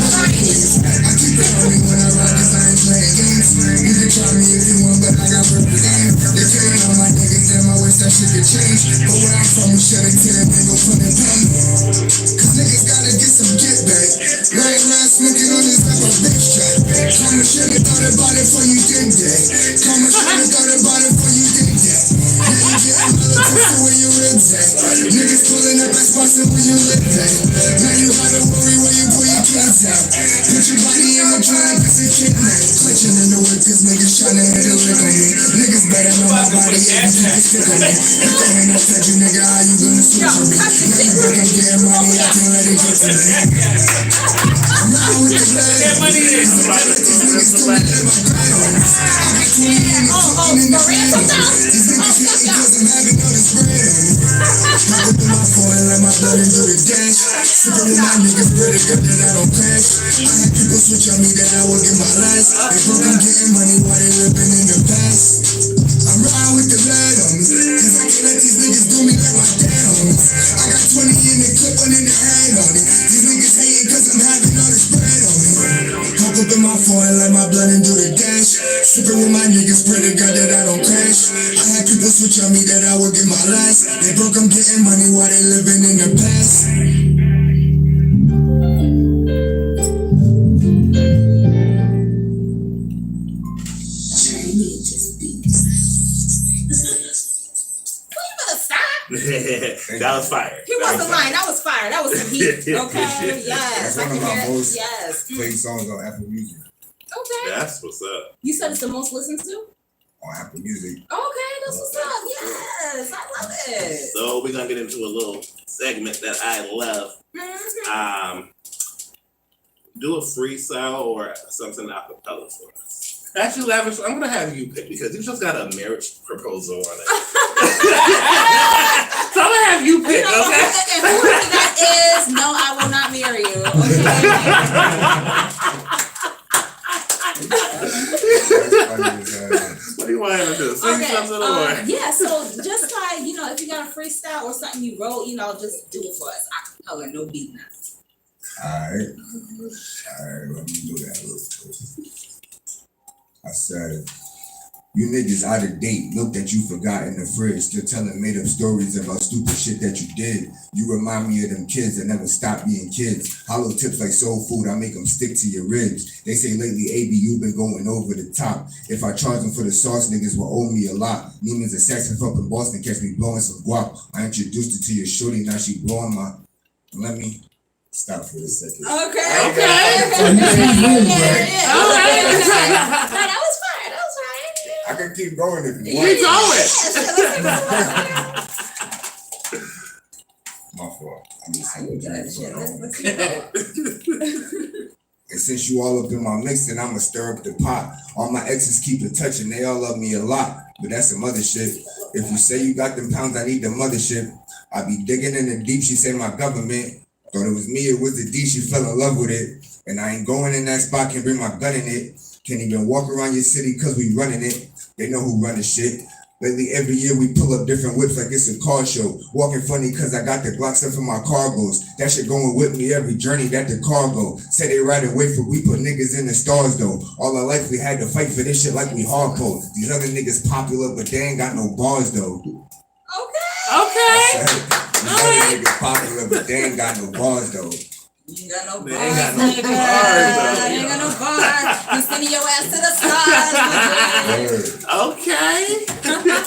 Speaker 8: I keep it on me when I ride cause I ain't playing games. You can try me if you want, but I got perfect aim. They're killing all my niggas, damn, I wish that shit could change. But where I'm from, we shut it down, they gon' put it pain. Cause niggas gotta get some get back. Lying around smoking on this type of bitch track. Come and shit and thought about it before you did that. Come and shit and thought about it before you did that. Now you getting relative to where you ribs at. Niggas pulling up and sponsor where you live at. Now you gotta worry where you pull your kids at. Put your body in the trunk, it's a kidnap. Clutching in the whip cause niggas tryna hit a lick on me. Niggas better know my body if you keep it stick on me. You throwing up at you nigga, how you gonna switch on me? Now you back and getting money, I can't let it get to me. I'm riding with the blood. I let these niggas do me like my dad on me. I got 20 in the clip,
Speaker 2: do the dash. Sipping with my niggas, pretty good that I don't crash. I had people switch on me that I would get my last. They broke, I'm getting money while they living in the past. I'm riding with the lead on me, cause I can't let these niggas do me like my dad on me. I got 20 in the clip, one in the head on it. These niggas hating cause I'm having all the spread on me. Hop up in my foreign, let my blood and do the dash. Sipping with my niggas, pray to God that I don't crash. I had people switch on me that I would get my last. They broke, I'm getting money while they living in the past.
Speaker 11: That was fire.
Speaker 10: He wasn't lying. That was fire. That was some heat. Okay. Yes.
Speaker 13: That's one of my most
Speaker 10: yes.
Speaker 13: played songs on Apple Music.
Speaker 10: Okay.
Speaker 11: That's what's up.
Speaker 10: You said it's the most listened to?
Speaker 13: On Apple Music.
Speaker 10: Okay, that's what's up. Yes, I love it.
Speaker 11: So we're gonna get into a little segment that I love. Do a freestyle or something a cappella for us. Actually, Lavish, I'm gonna have you pick because you just got a marriage proposal on it. So I'm gonna have you pick, okay?
Speaker 10: And whoever that is, no, I will not marry you.
Speaker 11: What do you want to do? Sing something or?
Speaker 10: Yeah, so just like, if you got a freestyle or something you wrote, just do it for us. Acapella, no beat now.
Speaker 13: Alright, let me do that real quick. I said, you niggas out of date, look that you forgot in the fridge, still telling made up stories about stupid shit that you did. You remind me of them kids that never stopped being kids. Hollow tips like soul food, I make them stick to your ribs. They say lately, AB, you been going over the top. If I charge them for the sauce, niggas will owe me a lot. Neiman's assassin up in Boston, catch me blowing some guap. I introduced her to your shorty, now she blowing my. Let me stop for a second.
Speaker 10: Okay. That was fine.
Speaker 13: I can keep going if you want.
Speaker 11: Keep going.
Speaker 13: My fault. And since you all up in my mix, then I'ma stir up the pot. All my exes keep in touch and they all love me a lot. But that's some other shit. If you say you got them pounds, I need the mothership. I be digging in the deep, she say my government. Thought it was me, it was the D, she fell in love with it. And I ain't going in that spot, can bring my gun in it. Can't even walk around your city cause we running it. They know who running shit. Lately, every year we pull up different whips like it's a car show. Walking funny cause I got the Glocks up in my cargos. That shit going with me every journey that the cargo. Say they ride away for we put niggas in the stars though. All our life we had to fight for this shit like we hardcore. These other niggas popular but they ain't got no bars though.
Speaker 10: Okay.
Speaker 13: These other niggas popular but they ain't got no bars though.
Speaker 10: You ain't got no bars.
Speaker 11: They ain't got no bars.
Speaker 10: You ain't got no bars. You sending your ass to the stars.
Speaker 11: Okay.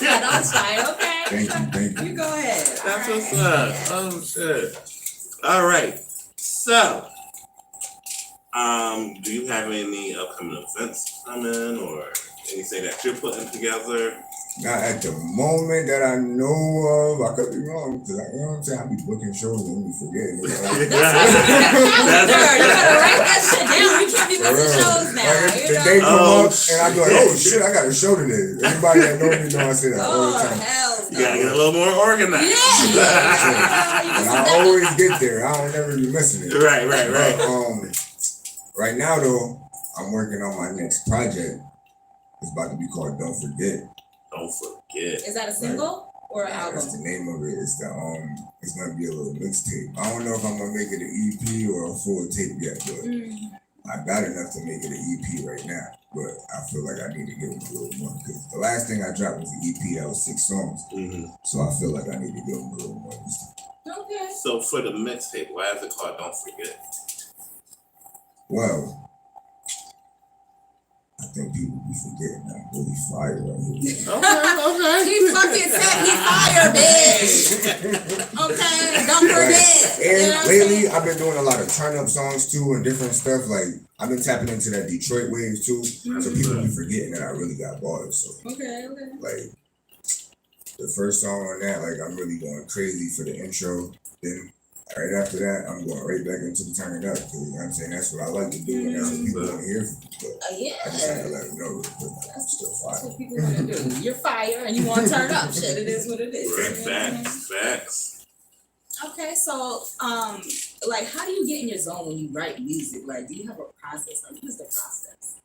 Speaker 10: That's fine. Okay.
Speaker 13: Thank you.
Speaker 10: You go ahead.
Speaker 11: That's what's up. Oh shit. All right. So, do you have any upcoming events coming or anything that you're putting together?
Speaker 13: Not at the moment that I know of. I could be wrong because you know what I'm saying. I be booking shows and we forget. You
Speaker 10: gotta write that shit down. You can't be booking shows now.
Speaker 13: Like the day come up and I be like, oh shit, I got a show today. Everybody that knows me know I say that all the time.
Speaker 11: You gotta get a little more organized.
Speaker 13: And I always get there. I don't never be missing it.
Speaker 11: Right.
Speaker 13: Right now though, I'm working on my next project. It's about to be called Don't Forget.
Speaker 11: Don't Forget.
Speaker 10: Is that a single or an album?
Speaker 13: That's the name of it. It's gonna be a little mixtape. I don't know if I'm gonna make it an EP or a full tape yet, but I got enough to make it an EP right now. But I feel like I need to give them a little more because the last thing I dropped was an EP that was 6 songs. So I feel like I need to give them a little more.
Speaker 10: Okay.
Speaker 11: So for the mixtape, why is it called Don't Forget?
Speaker 13: Well, I think people be forgetting I'm really fire right here.
Speaker 11: Okay.
Speaker 10: He fucking said he fire, bitch. Okay, don't forget.
Speaker 13: And lately, I've been doing a lot of turn-up songs too and different stuff. Like, I've been tapping into that Detroit waves too. So people be forgetting that I really got bars. So,
Speaker 10: okay.
Speaker 13: Like, the first song on that, like, I'm really going crazy for the intro. Then, right after that, I'm going right back into the turn it up. Cause, you know what I'm saying? That's what I like to do. And that's what people want to hear from me. But I just had to let them know that I'm still fire.
Speaker 10: That's what people want to do. You're fire and you want to turn up. Shit, it is what it is.
Speaker 11: Facts.
Speaker 10: Okay, so like, how do you get in your zone when you write music? Like, do you have a process? Like, what is the process?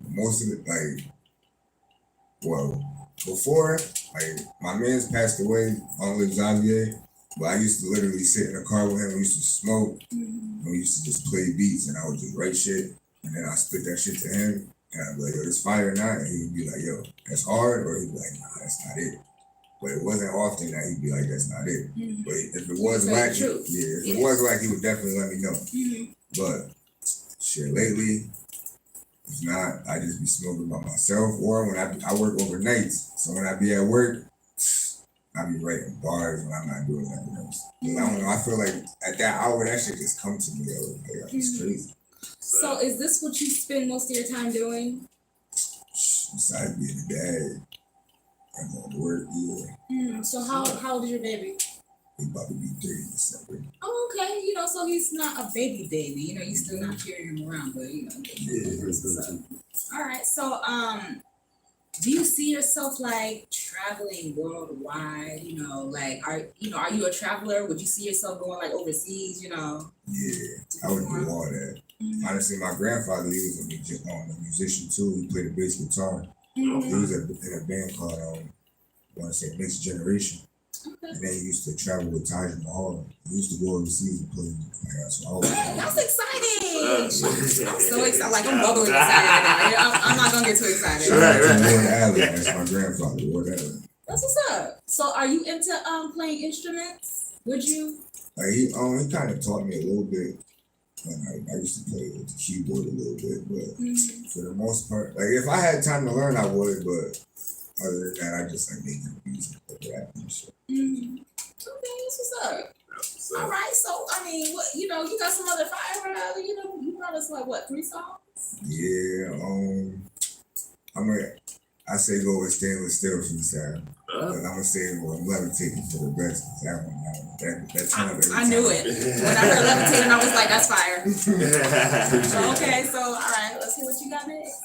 Speaker 13: Most of it, like, well, before, like, my man's passed away, Ali&Lavish, but I used to literally sit in the car with him. We used to smoke, and we used to just play beats, and I would just write shit, and then I spit that shit to him, and I'd be like, yo, this fire or not? And he would be like, yo, that's hard, or he'd be like, nah, that's not it. But it wasn't often that he'd be like, that's not it. But if it was whack, if it was whack, he would definitely let me know. But shit, lately, if not, I just be smoking by myself, or when I work overnights. So when I be at work, I be writing bars when I'm not doing nothing else. 'Cause I don't know, I feel like at that hour, that shit just come to me, yo. Like, it's crazy.
Speaker 10: So is this what you spend most of your time doing?
Speaker 13: Besides being a dad, I'm going to work,
Speaker 10: So how old is your baby?
Speaker 13: He about to be 3 in December.
Speaker 10: Oh, okay. You know, so he's not a baby. You know, you still not carrying him around, but you know. All right. So do you see yourself like traveling worldwide? You know, like are you a traveler? Would you see yourself going like overseas? You know? Yeah,
Speaker 13: I would do all that. Honestly, my grandfather, he was a musician too. He played the bass guitar. He was in a band called I want to say Next Generation. And then he used to travel with Taj Mahal. He used to go overseas and play. That's
Speaker 10: exciting! I'm so excited. Like, I'm bubbling excited right now. I'm not gonna get too excited.
Speaker 13: Right. Ali, that's my grandfather. Whatever.
Speaker 10: That's what's up. So, are you into playing instruments? Would you?
Speaker 13: Like he kind of taught me a little bit. And I used to play with the keyboard a little bit, but for the most part, like if I had time to learn, I would. But other than that, I just like making music, like rap and shit.
Speaker 10: Okay, that's what's up. All right, so I mean, what you got some other fire, you brought us like what 3 songs?
Speaker 13: Yeah, I say go with Stainless Steel freestyle. But I'm gonna say I'm levitating for the best. That one, that time.
Speaker 10: I knew it. When I heard levitating, I was like, that's fire. Okay, so all right, let's see what you got next.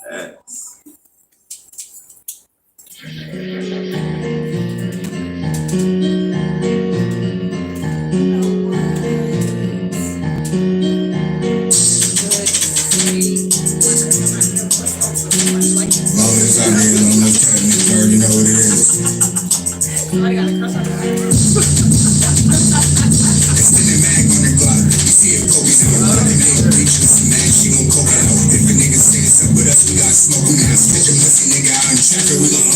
Speaker 2: You know what it is.
Speaker 10: Somebody got a crush on the
Speaker 2: Extended mag on the Glock. You see it focus on the block and ain't reaching some mag. She gon' coke it out. If a nigga say it's up with us, we got smoke. We got spit your pussy nigga out and check her. We gon'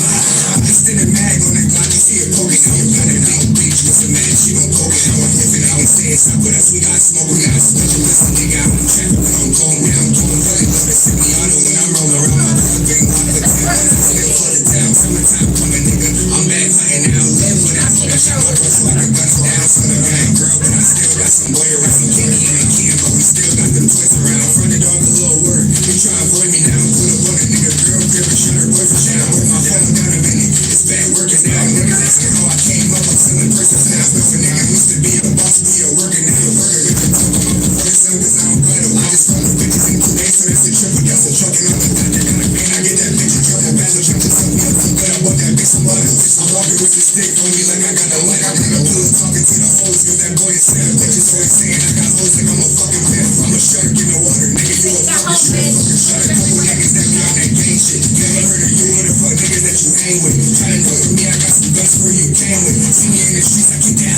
Speaker 2: extended mag on the Glock. You see it focus on the block and ain't reaching some mag. She gon' coke it out. If a nigga say it's up with us, we got smoke. We got spit your pussy nigga out and check her. We gon' calm down. Calm down. Love it semi-auto when I'm rolling around. My girl been locked for 10 months. Still for the town. Summertime coming, nigga. I'm back hunting now. Live with that. That shit my wrist like a gun down. Son of a girl, but I still got some boy around. Kenny and Kim, but we still got them toys around. Fronted dog a little work. You try to avoid me now. Put up on a nigga, girl, grab a shot her boyfriend down. Put my phone down a minute. It's bad working now. Niggas asking how I came up. I'm selling purses now. If a nigga used to be a boss, we a working now. Working with the talk on my before the sun, cause I don't cut it. I just run the bitches in 2 days, so that's a triple. That's a trucking on the doctor. Got a pain, I get that bitch a triple. Pass a triple, tell me I'm good. I bought that bitch some other bitch. I'm walking with the stick on me like I got a light. I bring a pillow talking to the hoes, cause that boy is sad. Bitches always saying I got hoes like I'm a fucking pimp. I'm a shark in the water, nigga. You a fucking shrimp. Fucking shark. Couple niggas that be on that gang shit. Never heard of you or the fuck niggas that you hang with. Try to fuck with me, I got some guns for you came with. See me in the streets, I keep that.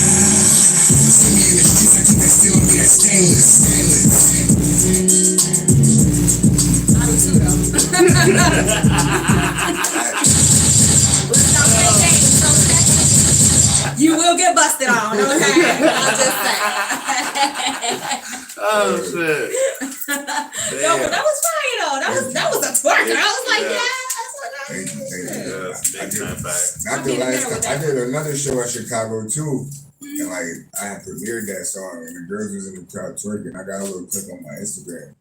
Speaker 2: See me in the streets, I keep that steel on me, that stainless.
Speaker 10: I do too, though. You will get busted on, okay? I'll just say.
Speaker 11: Oh shit.
Speaker 10: No, but that was fire though. That was a twerk. I was like,
Speaker 13: I did another show at Chicago too. And like I had premiered that song and the girls was in the crowd twerking. I got a little clip on my Instagram.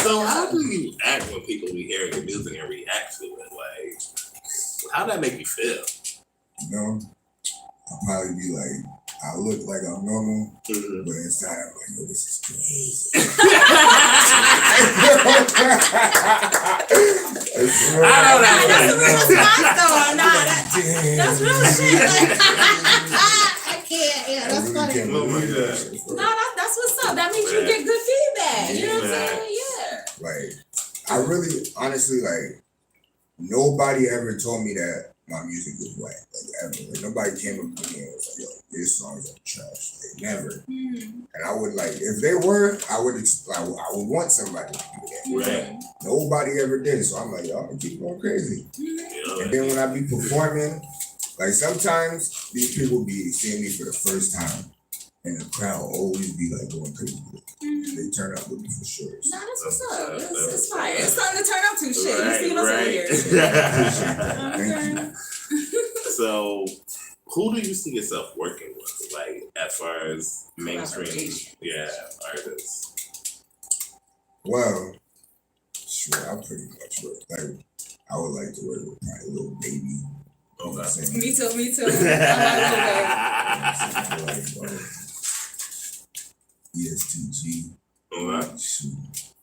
Speaker 11: So how do you act when people be hearing your music and react to it? Like, how that make you feel?
Speaker 13: You know, I'll probably be like, I look like I'm normal, but inside I'm like, yo, this is crazy.
Speaker 11: I don't know.
Speaker 10: That's a real response though. Nah, that's real shit. I can't. Yeah, that's
Speaker 13: I really
Speaker 10: funny.
Speaker 13: can't
Speaker 11: Oh my
Speaker 13: believe
Speaker 11: God.
Speaker 13: that.
Speaker 10: No, that's what's up. That means you get good feedback. You know what I'm saying? Yeah.
Speaker 13: Like, I really, honestly, like, nobody ever told me that my music was whack. Like, ever. Like, nobody came up to me and was like, yo, this song's like trash. They never. And I would, like, if they were, I would want somebody to do that.
Speaker 11: Right.
Speaker 13: Nobody ever did. So I'm like, yo, I'm gonna keep going crazy. And then when I be performing, like, sometimes these people be seeing me for the first time. And the crowd always be like going crazy. They turn up with me for sure.
Speaker 10: Nah, that's what's up. It's fire. It's something to turn up to. Shit, you see us over here.
Speaker 11: Right. So, who do you see yourself working with? Like, as far as mainstream, artists?
Speaker 13: Well, sure, I pretty much work. Like, I would like to work with probably Lil Baby.
Speaker 11: Okay.
Speaker 10: Me too. I
Speaker 13: like ESTG.
Speaker 11: Okay.
Speaker 13: Shoot,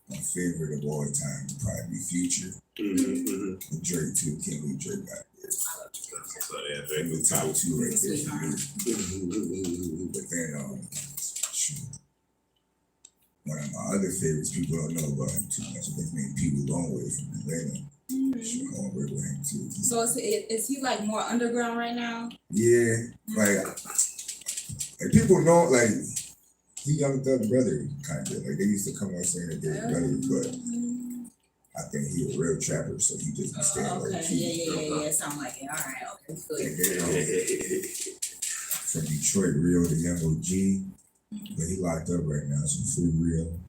Speaker 13: my favorite of all time would probably be Future. And Drake too. Can't leave Drake out there.
Speaker 11: So yeah, Drake
Speaker 13: The top two right there for me. But then, shoot, one of my other favorites, people don't know about him too much. His name Pee Wee Longway from Atlanta. Shoot, I want to work with him too.
Speaker 10: So is he like more underground right now?
Speaker 13: Yeah, like people know, like, he Young Thug brother, kind of. Like, they used to come on saying that they're brothers, but I think he a real trapper, so he just be staying low key.
Speaker 10: Yeah. Sound like it. All right, okay, good.
Speaker 13: And then, from Detroit, Rio, the young OG, but he locked up right now, so free Rio.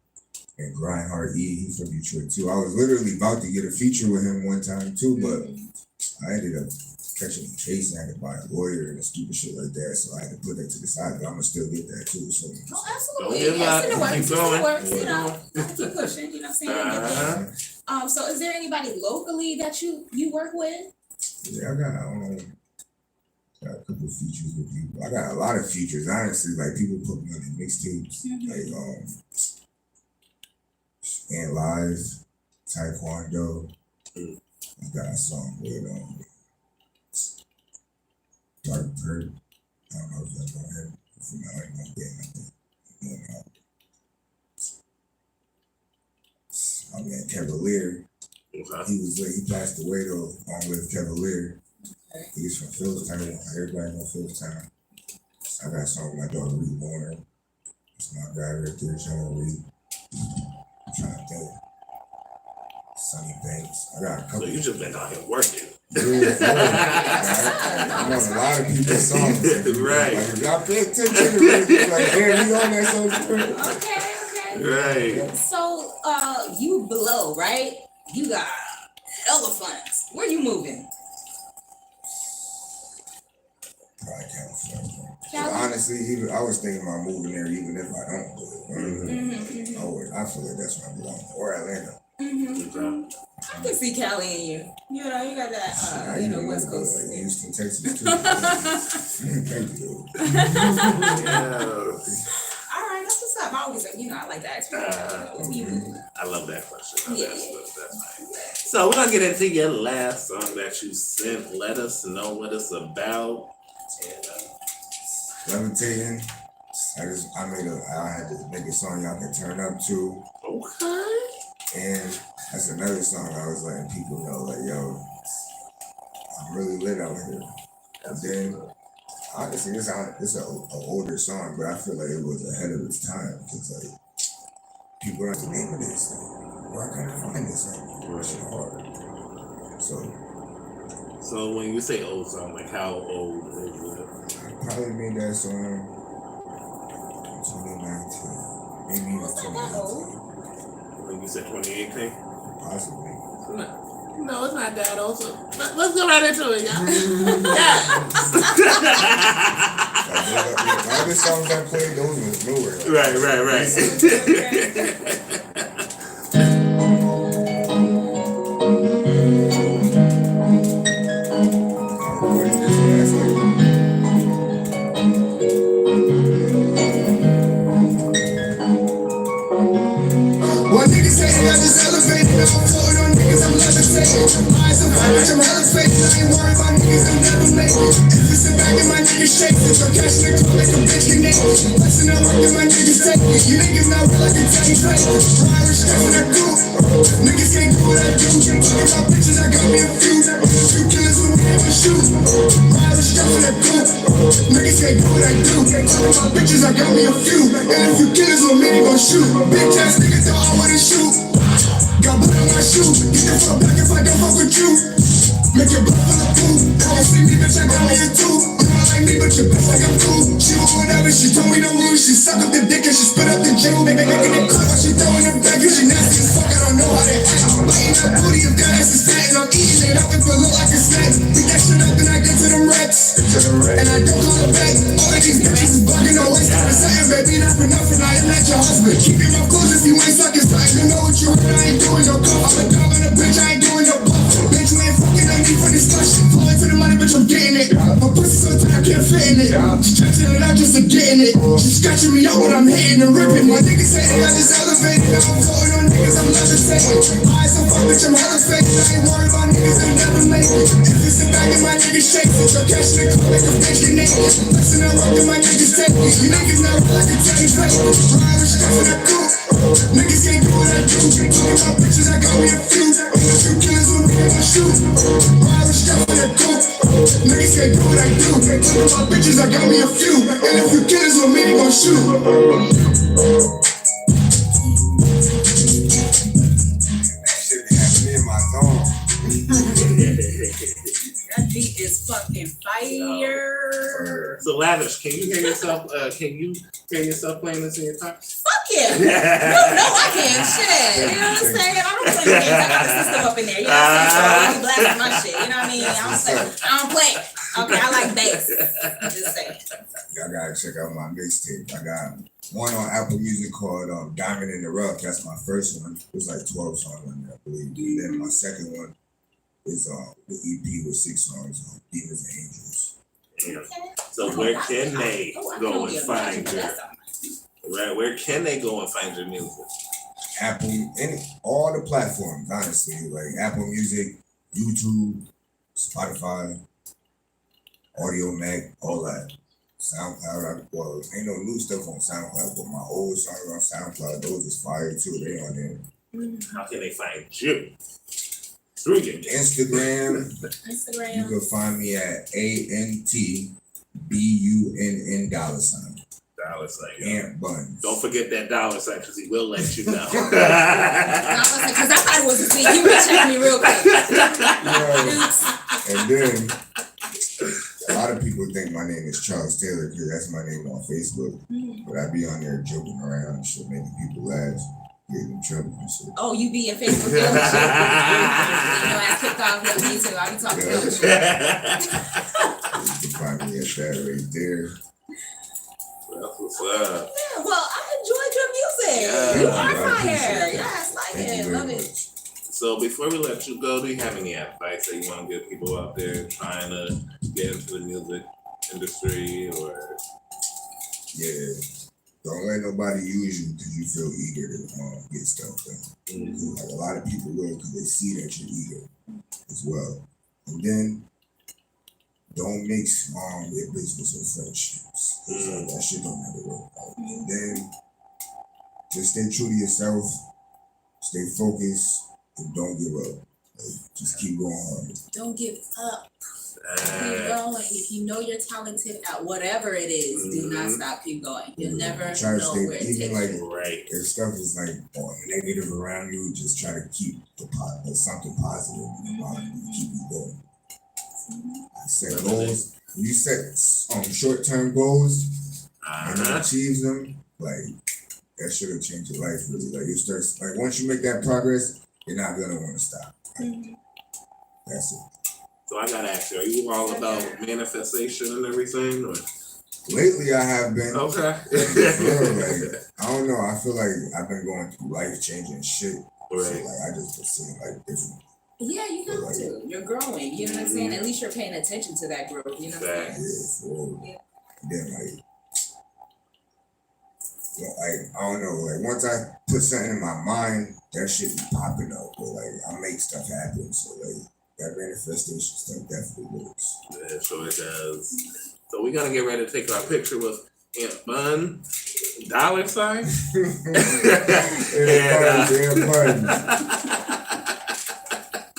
Speaker 13: And Grindhard E, he's from Detroit too. I was literally about to get a feature with him one time too, but I ended up catching a case and I had to buy a lawyer and stupid shit like that, so I had to put that to the side, but I'm gonna still get that too. So
Speaker 10: Absolutely. Yes, in the works. It's in the works, you know. Keep pushing, you know what I'm saying? So is there anybody locally that you work with?
Speaker 13: Yeah, I got a couple of features with people. I got a lot of features, honestly. Like, people put me on the mixtapes. Like, and live, Taekwondo. I got a song with Dark Perk. I don't know if y'all know him from the Ondbn game, I think. And, man, Cavalier. He passed away though, on with Cavalier. He's from Phillistown. Everybody know Phillistown. I got a song with my dog Reed Warner. That's my guy right there, Sean Reed. I'm trying to think. Sonny Banks. I got a couple.
Speaker 11: So you just been out here working.
Speaker 13: I'm on a lot of people's songs.
Speaker 11: Right.
Speaker 13: Like, if y'all pay attention, like, damn, he on that song.
Speaker 10: Okay.
Speaker 11: Right.
Speaker 10: So, you blow, right? You got elephants. Where you moving?
Speaker 13: Probably California. But honestly, I was thinking about moving there even if I don't do it. I feel like that's where I belong. Or Atlanta.
Speaker 10: I can see Cali in you. You know, you got that, West Coast.
Speaker 13: Like Houston, Texas, too. Thank you.
Speaker 10: All right, that's what's up. I always, I like that experience.
Speaker 11: I love that question. That's nice. So we're gonna get into your last song that you sent. Let us know what it's about.
Speaker 13: Levitating. I had to make a song y'all can turn up to.
Speaker 11: Okay.
Speaker 13: And that's another song I was letting people know, like, yo, I'm really lit out here. And then, honestly, it's an older song, but I feel like it was ahead of its time, because, like, people don't know the name of this. Where can I find this thing? It's hard.
Speaker 11: So when you say old song, like, how old is it?
Speaker 13: I probably made that song in 2019. Maybe even 2018.
Speaker 11: When you said 2018?
Speaker 13: Possibly.
Speaker 11: No, it's not that old. So let's go right into it, y'all.
Speaker 13: The other songs I played, those was newer.
Speaker 11: Right.
Speaker 2: now I'm floating on niggas, I'm levitating. Eyes on fire, bitch, I'm hella fake. I ain't worried about niggas, they'll never make it. If it's a bag and my niggas shake it, so cash in the club like a bitch get naked. Lesson that work that my niggas take it. You niggas not real, I can tell you straight. Irish straight when I do. Niggas can't do what I do. Talking about bitches, I got me a few. Few killers with me in the shoe. Irish straight when I do. Niggas can't do what I do. Talking about bitches, I got me a few. And if you killers with me, they gon' shoot. Bitch ass niggas thought I wanna shoot. Got blood on my shoe. Get the fuck back if I don't fuck with you. Make your blood full of poo. Don't see me, bitch, I got me a two. You don't like me, but your bitch like I'm cool. She want whatever, she told me don't lose. She suck up the dick and she spit up the jewel. Make it cool while she throwing them back. Cause she nasty as fuck, I don't know how to act. I'm biting that booty if that ass is fat. And I'm eating it up if it look like a snack. Beat that shit up and I get to them racks. And I don't call it back. All of these bitches is bugging, no waste time to something, baby. Not for nothing, I am not your husband. Keep your mouth closed if you ain't sucking something. You know what you heard, I ain't doing no cough. I'm a dog on a bitch, I ain't doing no buff. Bitch, you ain't fucking on me for discussion. Falling for the money, bitch, I'm getting it. My pussy so tight, I can't fit in it. She stretching it out just to get in it. She scratching me out when I'm hitting and ripping. My niggas say they got this elevated. Now I'm floating on niggas, I'm levitating. Eyes on fire, bitch, I'm hella fake. I ain't worried about niggas, they'll never make it. If it's a bag and my niggas shake it, so cash in the club like a bitch get naked. Lesson that work and my niggas take it. You niggas not real, I can tell you straight. Irish straight when I do. Niggas can't do what I do. Talking about bitches, I got me a few. And a few killers with me in the shoe. Irish straight when I do. Niggas can't do what I do. Talking about bitches, I got me a few. And a few killers with me, they gon' shoot.
Speaker 13: Shit be happening in my zone.
Speaker 10: That beat is fucking fire.
Speaker 11: So Lavish, can you hear yourself? Playing this in your car?
Speaker 10: Fuck yeah. No, I can't. Shit. You know what I'm saying? I don't play games. I got the system up in there. You know what I'm saying? So you blasting my shit. You know what I mean? I don't play. Okay, I like bass. I'm just saying.
Speaker 13: Y'all gotta check out my mixtape. I got one on Apple Music called Diamond in the Rough. That's my first one. There's like 12 songs on there, I believe. And then my second one is the EP with 6 songs on Demons and Angels.
Speaker 11: Yeah. So where can they go and find your Where can they go and find your music?
Speaker 13: Apple, all the platforms, honestly, like Apple Music, YouTube, Spotify, Audio Mac, all that. SoundCloud, well, ain't no new stuff on SoundCloud, but my old songs on SoundCloud, those is fire too. They on there.
Speaker 11: How can they find you? Through your
Speaker 13: Instagram. You can find me at ANTBUNN $. Ondbn.
Speaker 11: Don't forget that $, because he will let you know.
Speaker 10: Because I thought it was a thing. You would check me real quick.
Speaker 13: And then a lot of people think my name is Charles Taylor because that's my name on Facebook. But I be on there joking around and shit, making people laugh, getting in trouble and shit.
Speaker 10: Oh, you be in Facebook doing shit? You know, I kicked off with me too. I be talking about shit.
Speaker 13: You can find me at that right there.
Speaker 11: That's what's up.
Speaker 10: Yeah, well, I enjoyed your music. You are fire. Yes, like it. Love it.
Speaker 11: So before we let you go, do you have any advice that you want to give people out there trying to get into the music industry or?
Speaker 13: Yeah, don't let nobody use you because you feel eager to get stuff done. Like a lot of people will because they see that you're eager as well. And then don't mix your business with friendships. Like, that shit don't never work out. And then just stay true to yourself, stay focused, and don't give up. Like, just keep going hard.
Speaker 10: Don't give up. Keep going. If you know you're talented at whatever it is, do not stop. Keep going. You'll never
Speaker 13: try to
Speaker 10: know
Speaker 13: stay,
Speaker 10: where it
Speaker 13: even
Speaker 10: takes
Speaker 13: like
Speaker 11: right.
Speaker 13: If stuff is like negative around you, just try to keep something positive in your mind and keep you going. Set goals. When you set short-term goals and then achieve them, like that should have changed your life really. Like you start, like once you make that progress, you're not gonna want to stop. Like, that's it.
Speaker 11: So I gotta ask you, are you all about manifestation and everything? Or?
Speaker 13: Lately, I have been.
Speaker 11: Okay.
Speaker 13: Like, I don't know. I feel like I've been going through life-changing shit.
Speaker 11: Right.
Speaker 13: So like I just been seeing like different.
Speaker 10: Yeah, you have to. You're growing. You know what I'm saying? At least you're paying attention to that growth. You know what I'm saying?
Speaker 13: Yeah, for real. Then like, I don't know, like once I put something in my mind, that shit be popping up. But like I make stuff happen. So like that manifestation stuff definitely works.
Speaker 11: Yeah, sure it does. So we're gonna get ready to take our picture with Ondbn, $.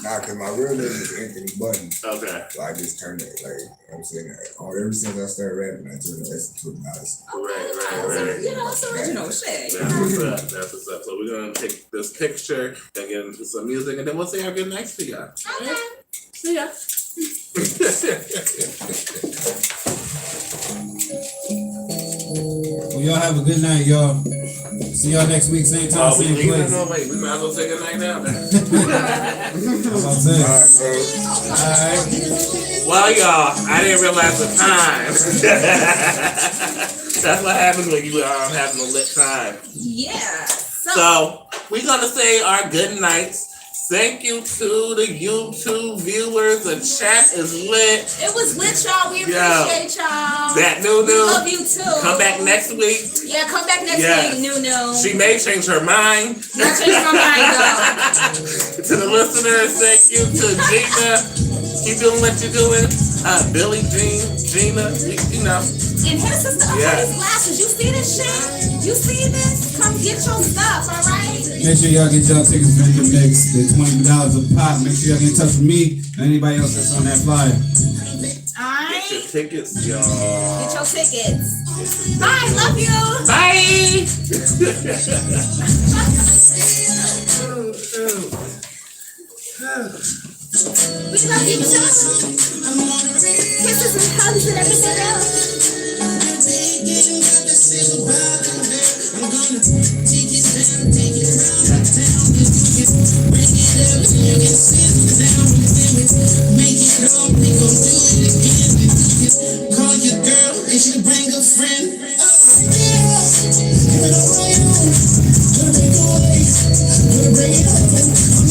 Speaker 13: Nah, cause my real name is Anthony Button.
Speaker 11: Okay.
Speaker 13: So I just turned it, like, I'm saying, ever since I started rapping, I turned the S to $.
Speaker 11: Right.
Speaker 10: You know, it's original shit.
Speaker 11: That's what's up. That's what's up. So we're gonna take this picture and get into some music, and then we'll say our good nights to y'all.
Speaker 10: Okay.
Speaker 11: See ya.
Speaker 9: Well, y'all have a good night, y'all. See y'all next week, same time, same place.
Speaker 11: No, wait, we might as well say good night now. Then.
Speaker 9: Alright.
Speaker 11: Well, y'all, I didn't realize the time. That's what happens when you having a lit time.
Speaker 10: Yeah.
Speaker 11: So we're gonna say our good nights. Thank you to the YouTube viewers. The chat is lit.
Speaker 10: It was lit, y'all. We appreciate y'all.
Speaker 11: That new.
Speaker 10: We love you too.
Speaker 11: Come back next week.
Speaker 10: Yeah, come back next week, new.
Speaker 11: She may change her mind.
Speaker 10: I changed my mind though.
Speaker 11: To the listeners, thank you to Gina. Keep doing what you're doing. Billy Jean, Gina, you know.
Speaker 10: And his sister up on his glasses. You see this shit? You see this? Come get your stuff, all right?
Speaker 9: Make sure y'all get y'all tickets for the mix. They're $20 a pop. Make sure y'all get in touch with me and anybody else that's on that flyer.
Speaker 10: Alright.
Speaker 11: Get your tickets, y'all.
Speaker 10: Get your tickets. Bye, love you.
Speaker 11: Bye.
Speaker 10: We love you too. Kisses and hugs and everything else.
Speaker 8: I'm gonna take it down, take it round town. You can break it up, you can sit down and then we make it all. We gon' do it again. You can call your girl and she'll bring a friend.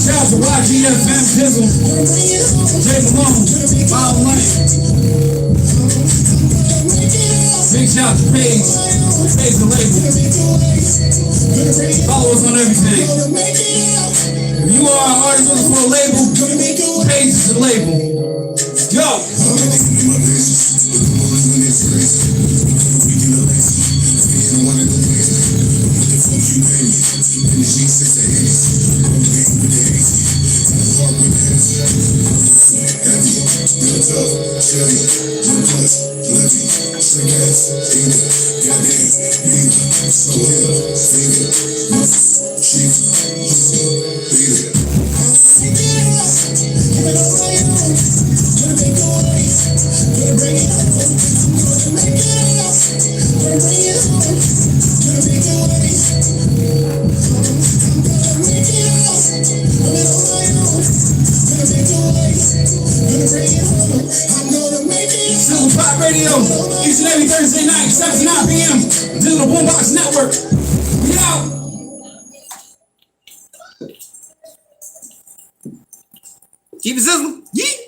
Speaker 9: Shout out to YGFM, Dizzle, Jay Malone, Bob Lane. Big shout out to Paige the label. Follow us on everything. If you are an artist looking for a label, Paige is the label. Yo! Sizzlepopradio, each and every Thursday night, 7 to 9 p.m. Digital Boombox Network. We out. Keep it sizzling. Yeet.